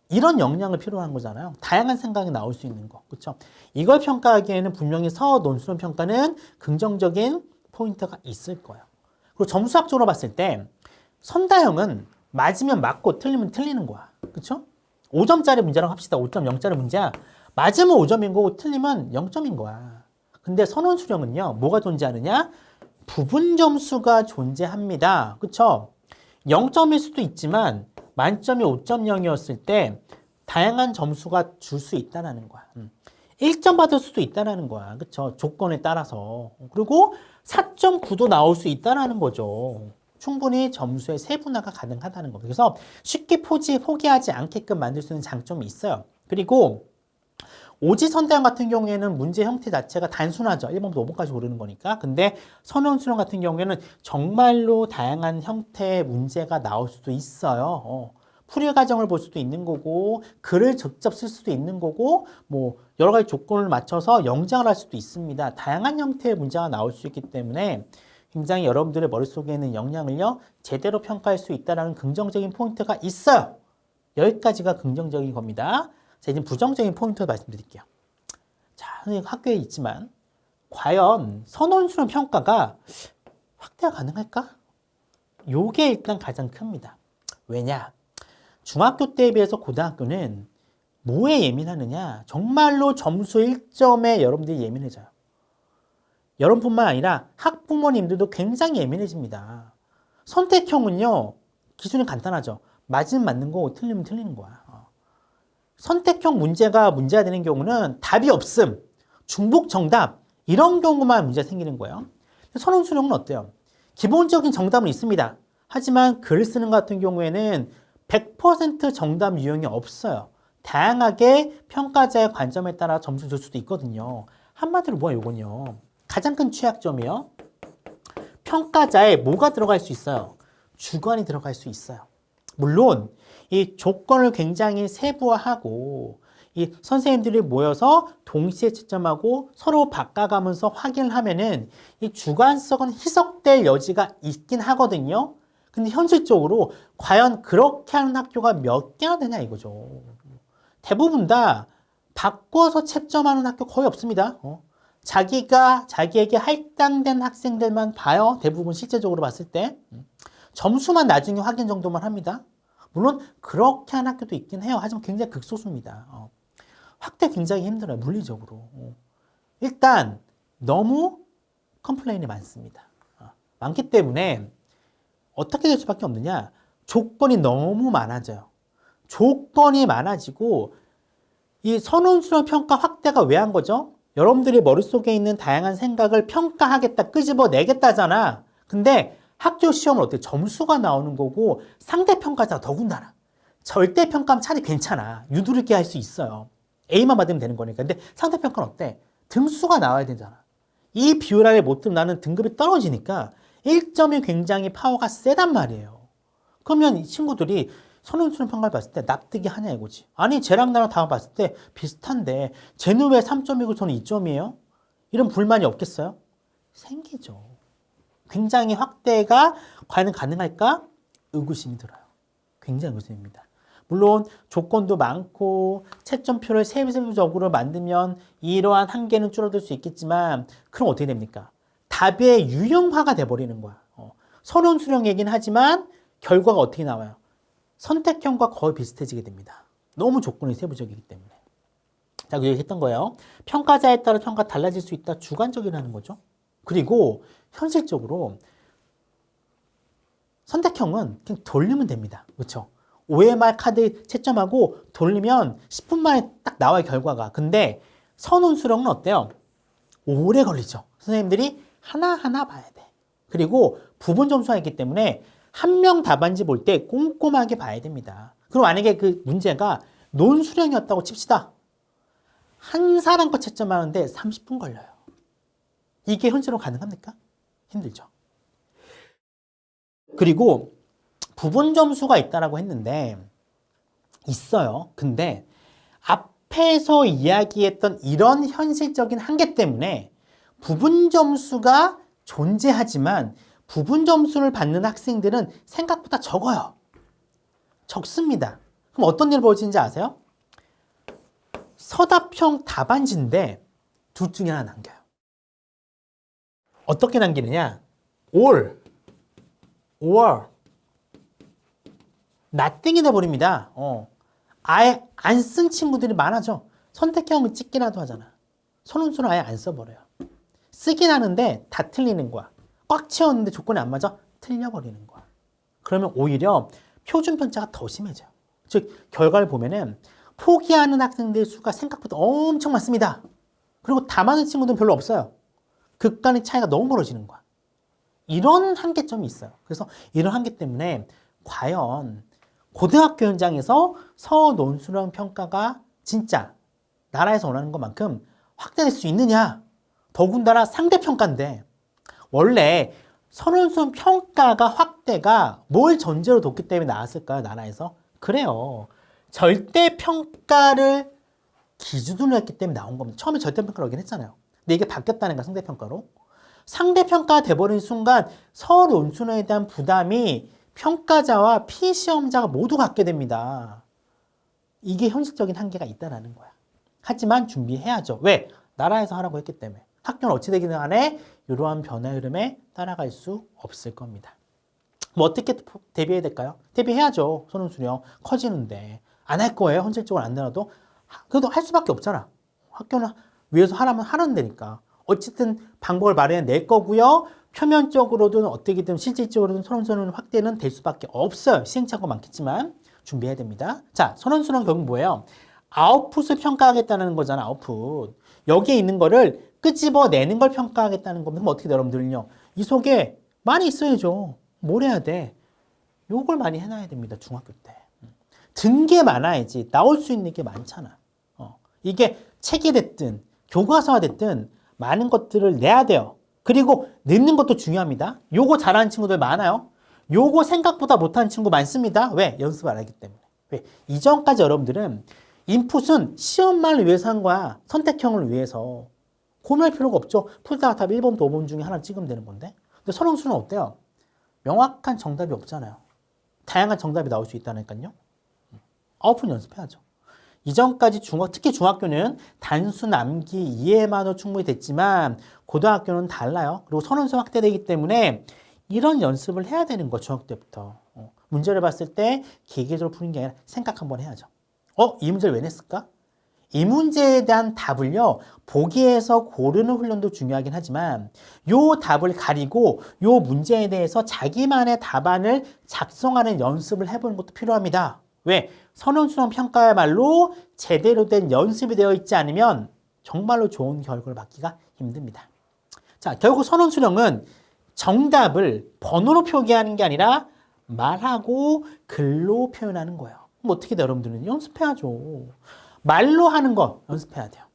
A: 이런 역량을 필요로 한 거잖아요. 다양한 생각이 나올 수 있는 거. 그렇죠? 이걸 평가하기에는 분명히 서논술험 평가는 긍정적인 포인트가 있을 거예요. 그리고 점수학적으로 봤을 때 선다형은 맞으면 맞고 틀리면 틀리는 거야. 그렇죠? 5점짜리 문제라고 합시다. 5.0짜리 문제야. 맞으면 5점인 거고 틀리면 0점인 거야. 근데 선원수령은요. 뭐가 존재하느냐? 부분 점수가 존재합니다. 그렇죠? 0점일 수도 있지만 만점이 5.0이었을 때 다양한 점수가 줄 수 있다는 거야. 1점 받을 수도 있다는 거야. 그렇죠? 조건에 따라서. 그리고 4.9도 나올 수 있다는 거죠. 충분히 점수의 세분화가 가능하다는 겁니다. 그래서 쉽게 포기하지 않게끔 만들 수 있는 장점이 있어요. 그리고 오지선다형 같은 경우에는 문제 형태 자체가 단순하죠. 1번부터 5번까지 고르는 거니까. 근데 선행수령 같은 경우에는 정말로 다양한 형태의 문제가 나올 수도 있어요. 풀이 과정을 볼 수도 있는 거고, 글을 직접 쓸 수도 있는 거고, 뭐 여러 가지 조건을 맞춰서 영장을 할 수도 있습니다. 다양한 형태의 문제가 나올 수 있기 때문에 굉장히 여러분들의 머릿속에 있는 역량을요, 제대로 평가할 수 있다는 긍정적인 포인트가 있어요. 여기까지가 긍정적인 겁니다. 자, 이제 부정적인 포인트 말씀드릴게요. 자, 학교에 있지만 과연 선원수령 평가가 확대가 가능할까? 요게 일단 가장 큽니다. 왜냐? 중학교 때에 비해서 고등학교는 뭐에 예민하느냐? 정말로 점수 1점에 여러분들이 예민해져요. 여러분뿐만 아니라 학부모님들도 굉장히 예민해집니다. 선택형은요, 기준이 간단하죠. 맞으면 맞는 거고 틀리면 틀리는 거야. 선택형 문제가 문제가 되는 경우는 답이 없음, 중복 정답 이런 경우만 문제가 생기는 거예요. 선행수령은 어때요? 기본적인 정답은 있습니다. 하지만 글을 쓰는 것 같은 경우에는 100% 정답 유형이 없어요. 다양하게 평가자의 관점에 따라 점수 줄 수도 있거든요. 한마디로 뭐야 이건요. 가장 큰 취약점이요. 평가자에 뭐가 들어갈 수 있어요? 주관이 들어갈 수 있어요. 물론 이 조건을 굉장히 세부화하고 이 선생님들이 모여서 동시에 채점하고 서로 바꿔가면서 확인을 하면은 이 주관성은 희석될 여지가 있긴 하거든요. 근데 현실적으로 과연 그렇게 하는 학교가 몇 개나 되냐 이거죠. 대부분 다 바꿔서 채점하는 학교 거의 없습니다. 자기에게 할당된 학생들만 봐요. 대부분 실제적으로 봤을 때. 점수만 나중에 확인 정도만 합니다. 물론 그렇게 하는 학교도 있긴 해요. 하지만 굉장히 극소수입니다. 확대 굉장히 힘들어요. 물리적으로. 일단 너무 컴플레인이 많습니다. 많기 때문에 어떻게 될 수밖에 없느냐. 조건이 너무 많아져요. 조건이 많아지고 이 선원수령 평가 확대가 왜 한 거죠? 여러분들이 머릿속에 있는 다양한 생각을 평가하겠다, 끄집어내겠다잖아. 근데 학교 시험은 어때? 점수가 나오는 거고 상대평가자 더군다나. 절대평가는 차라리 괜찮아. 유도리게 할 수 있어요. A만 받으면 되는 거니까. 근데 상대평가는 어때? 등수가 나와야 되잖아. 이 비율 아래 못 들면 나는 등급이 떨어지니까 1점이 굉장히 파워가 세단 말이에요. 그러면 이 친구들이 선행수능 평가를 봤을 때 납득이 하냐 이거지. 아니 쟤랑 나랑 다음 봤을 때 비슷한데 쟤는 왜 3점이고 저는 2점이에요? 이런 불만이 없겠어요? 생기죠. 굉장히 확대가 과연 가능할까? 의구심이 들어요. 굉장히 의구심입니다. 물론 조건도 많고 채점표를 세부적으로 만들면 이러한 한계는 줄어들 수 있겠지만 그럼 어떻게 됩니까? 답의 유형화가 돼버리는 거야. 선행수령 얘기는 하지만 결과가 어떻게 나와요? 선택형과 거의 비슷해지게 됩니다. 너무 조건이 세부적이기 때문에. 자, 그 얘기했던 거예요. 평가자에 따라 평가가 달라질 수 있다. 주관적이라는 거죠. 그리고 현실적으로 선택형은 그냥 돌리면 됩니다. 그렇죠? OMR 카드 채점하고 돌리면 10분 만에 딱 나와요, 결과가. 근데 선운수령은 어때요? 오래 걸리죠. 선생님들이 하나하나 봐야 돼. 그리고 부분 점수가 있기 때문에 한 명 답안지 볼 때 꼼꼼하게 봐야 됩니다. 그리고 만약에 그 문제가 논수령이었다고 칩시다. 한 사람 거 채점하는데 30분 걸려요. 이게 현실로 가능합니까? 힘들죠. 그리고 부분 점수가 있다라고 했는데 있어요. 근데 앞에서 이야기했던 이런 현실적인 한계 때문에 부분 점수가 존재하지만 부분 점수를 받는 학생들은 생각보다 적어요. 적습니다. 그럼 어떤 일이 벌어지는지 아세요? 서답형 답안지인데 둘 중에 하나 남겨요. 어떻게 남기느냐? all, or, nothing이 돼버립니다. 아예 안 쓴 친구들이 많아져. 선택형을 찍기라도 하잖아. 선운수는 아예 안 써버려요. 쓰긴 하는데 다 틀리는 거야. 꽉 채웠는데 조건이 안 맞아? 틀려버리는 거야. 그러면 오히려 표준 편차가 더 심해져요. 즉 결과를 보면은 포기하는 학생들의 수가 생각보다 엄청 많습니다. 그리고 다 많은 친구들은 별로 없어요. 극간의 차이가 너무 벌어지는 거야. 이런 한계점이 있어요. 그래서 이런 한계 때문에 과연 고등학교 현장에서 서논수령 평가가 진짜 나라에서 원하는 것만큼 확대될 수 있느냐? 더군다나 상대평가인데 원래 선언수능 평가가 확대가 뭘 전제로 뒀기 때문에 나왔을까요? 나라에서? 그래요. 절대평가를 기준으로 했기 때문에 나온 겁니다. 처음에 절대평가로 하긴 했잖아요. 근데 이게 바뀌었다는 거야, 상대평가로. 상대평가가 돼버린 순간 서론수능에 대한 부담이 평가자와 피시험자가 모두 갖게 됩니다. 이게 현실적인 한계가 있다는 거야. 하지만 준비해야죠. 왜? 나라에서 하라고 했기 때문에. 학교는 어찌 되긴 간에 이러한 변화 흐름에 따라갈 수 없을 겁니다. 뭐 어떻게 대비해야 될까요? 대비해야죠. 선행수령 커지는데. 안 할 거예요. 현실적으로 안 되나도. 그래도 할 수밖에 없잖아. 학교는 위에서 하라면 하는 데니까. 어쨌든 방법을 마련해낼 거고요. 표면적으로든 어떻게든 실질적으로든 선행수령 확대는 될 수밖에 없어요. 시행착오가 많겠지만 준비해야 됩니다. 자, 선행수령 결국 뭐예요? 아웃풋을 평가하겠다는 거잖아. 아웃풋. 여기에 있는 거를 끄집어내는 걸 평가하겠다는 겁니다. 그럼 어떻게 돼, 여러분들은요? 이 속에 많이 있어야죠. 뭘 해야 돼? 요걸 많이 해놔야 됩니다. 중학교 때. 든 게 많아야지. 나올 수 있는 게 많잖아. 이게 책이 됐든 교과서가 됐든 많은 것들을 내야 돼요. 그리고 넣는 것도 중요합니다. 요거 잘하는 친구들 많아요. 요거 생각보다 못하는 친구 많습니다. 왜? 연습 안 하기 때문에. 왜? 이전까지 여러분들은 인풋은 시험만을 위해서 한 거야. 선택형을 위해서. 고민할 필요가 없죠. 풀다가 답 1번, 5번 중에 하나 찍으면 되는 건데. 근데 선행수는 어때요? 명확한 정답이 없잖아요. 다양한 정답이 나올 수 있다니까요. 아웃풋 연습해야죠. 이전까지 특히 중학교는 단순 암기 이해만으로 충분히 됐지만 고등학교는 달라요. 그리고 선행수 확대되기 때문에 이런 연습을 해야 되는 거 중학교 때부터. 문제를 봤을 때 기계적으로 푸는 게 아니라 생각 한번 해야죠. 이 문제를 왜 냈을까? 이 문제에 대한 답을요, 보기에서 고르는 훈련도 중요하긴 하지만 요 답을 가리고 요 문제에 대해서 자기만의 답안을 작성하는 연습을 해보는 것도 필요합니다. 왜? 선행수능 평가야말로 제대로 된 연습이 되어 있지 않으면 정말로 좋은 결과를 받기가 힘듭니다. 자, 결국 선행수능은 정답을 번호로 표기하는 게 아니라 말하고 글로 표현하는 거예요. 그럼 어떻게 돼요, 여러분들은? 연습해야죠. 말로 하는 거 연습해야 돼요.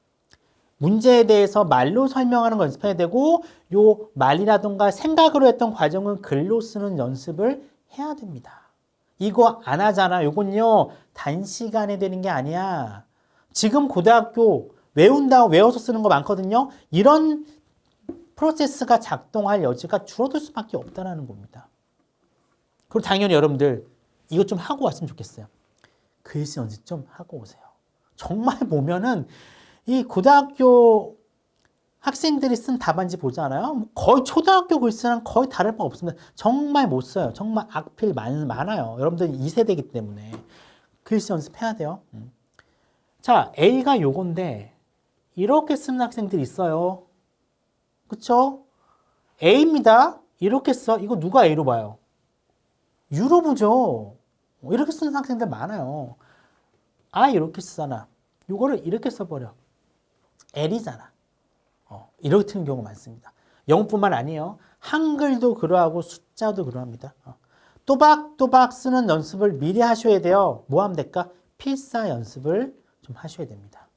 A: 문제에 대해서 말로 설명하는 거 연습해야 되고 요 말이라든가 생각으로 했던 과정은 글로 쓰는 연습을 해야 됩니다. 이거 안 하잖아. 요건요 단시간에 되는 게 아니야. 지금 고등학교 외운다고 외워서 쓰는 거 많거든요. 이런 프로세스가 작동할 여지가 줄어들 수밖에 없다는 겁니다. 그리고 당연히 여러분들 이것 좀 하고 왔으면 좋겠어요. 글씨 연습 좀 하고 오세요. 정말 보면은 이 고등학교 학생들이 쓴 답안지 보잖아요. 거의 초등학교 글씨랑 거의 다를 바 없습니다. 정말 못 써요. 정말 악필 많아요. 여러분들 2세대이기 때문에 글씨 연습해야 돼요. 자, A가 요건데 이렇게 쓰는 학생들이 있어요. 그쵸? A입니다. 이렇게 써. 이거 누가 A로 봐요? U로 보죠. 이렇게 쓰는 학생들 많아요. 이렇게 쓰잖아. 이거를 이렇게 써버려. L이잖아. 이렇게 트는 경우가 많습니다. 영어뿐만 아니에요. 한글도 그러하고 숫자도 그러합니다. 또박또박 쓰는 연습을 미리 하셔야 돼요. 뭐 하면 될까? 필사 연습을 좀 하셔야 됩니다.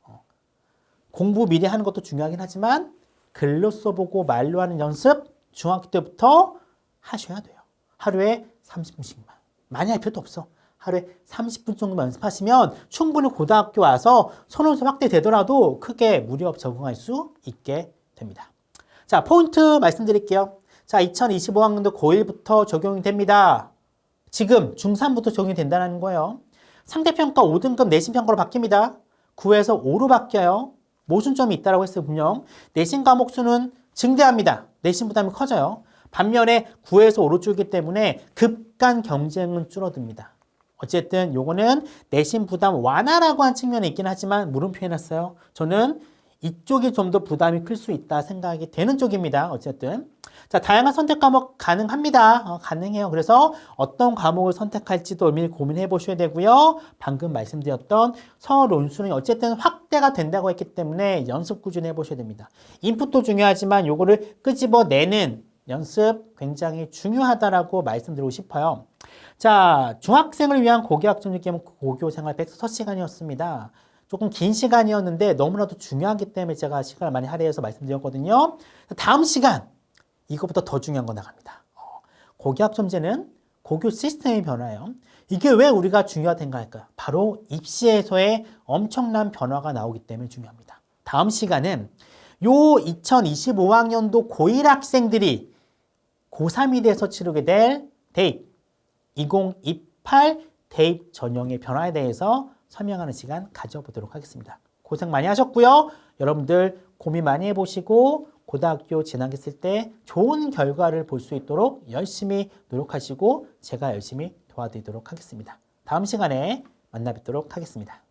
A: 공부 미리 하는 것도 중요하긴 하지만 글로 써보고 말로 하는 연습 중학교 때부터 하셔야 돼요. 하루에 30분씩만. 많이 할 필요도 없어. 하루에 30분 정도만 연습하시면 충분히 고등학교 와서 선행수 확대되더라도 크게 무리 없이 적응할 수 있게 됩니다. 자, 포인트 말씀드릴게요. 자, 2025학년도 고1부터 적용이 됩니다. 지금 중3부터 적용이 된다는 거예요. 상대평가 5등급 내신평가로 바뀝니다. 9에서 5로 바뀌어요. 모순점이 있다고 했어요, 분명. 내신 과목 수는 증대합니다. 내신 부담이 커져요. 반면에 9에서 5로 줄기 때문에 급간 경쟁은 줄어듭니다. 어쨌든 요거는 내신 부담 완화라고 한 측면이 있긴 하지만 물음표 해놨어요. 저는 이쪽이 좀 더 부담이 클 수 있다 생각이 되는 쪽입니다. 어쨌든 자, 다양한 선택 과목 가능합니다. 가능해요. 그래서 어떤 과목을 선택할지도 미리 고민해 보셔야 되고요. 방금 말씀드렸던 서론수는 어쨌든 확대가 된다고 했기 때문에 연습 꾸준히 해보셔야 됩니다. 인풋도 중요하지만 요거를 끄집어내는 연습 굉장히 중요하다라고 말씀드리고 싶어요. 자, 중학생을 위한 고교학점 기본 고교생활 106시간이었습니다. 조금 긴 시간이었는데 너무나도 중요하기 때문에 제가 시간을 많이 할애해서 말씀드렸거든요. 다음 시간 이것보다 더 중요한 거 나갑니다. 고교학점제는 고교 시스템의 변화예요. 이게 왜 우리가 중요하다고 할까요? 바로 입시에서의 엄청난 변화가 나오기 때문에 중요합니다. 다음 시간은 요 2025학년도 고1 학생들이 고3이 돼서 치르게 될 대입 2028 대입 전형의 변화에 대해서 설명하는 시간 가져보도록 하겠습니다. 고생 많이 하셨고요. 여러분들 고민 많이 해보시고 고등학교 진학했을 때 좋은 결과를 볼 수 있도록 열심히 노력하시고 제가 열심히 도와드리도록 하겠습니다. 다음 시간에 만나 뵙도록 하겠습니다.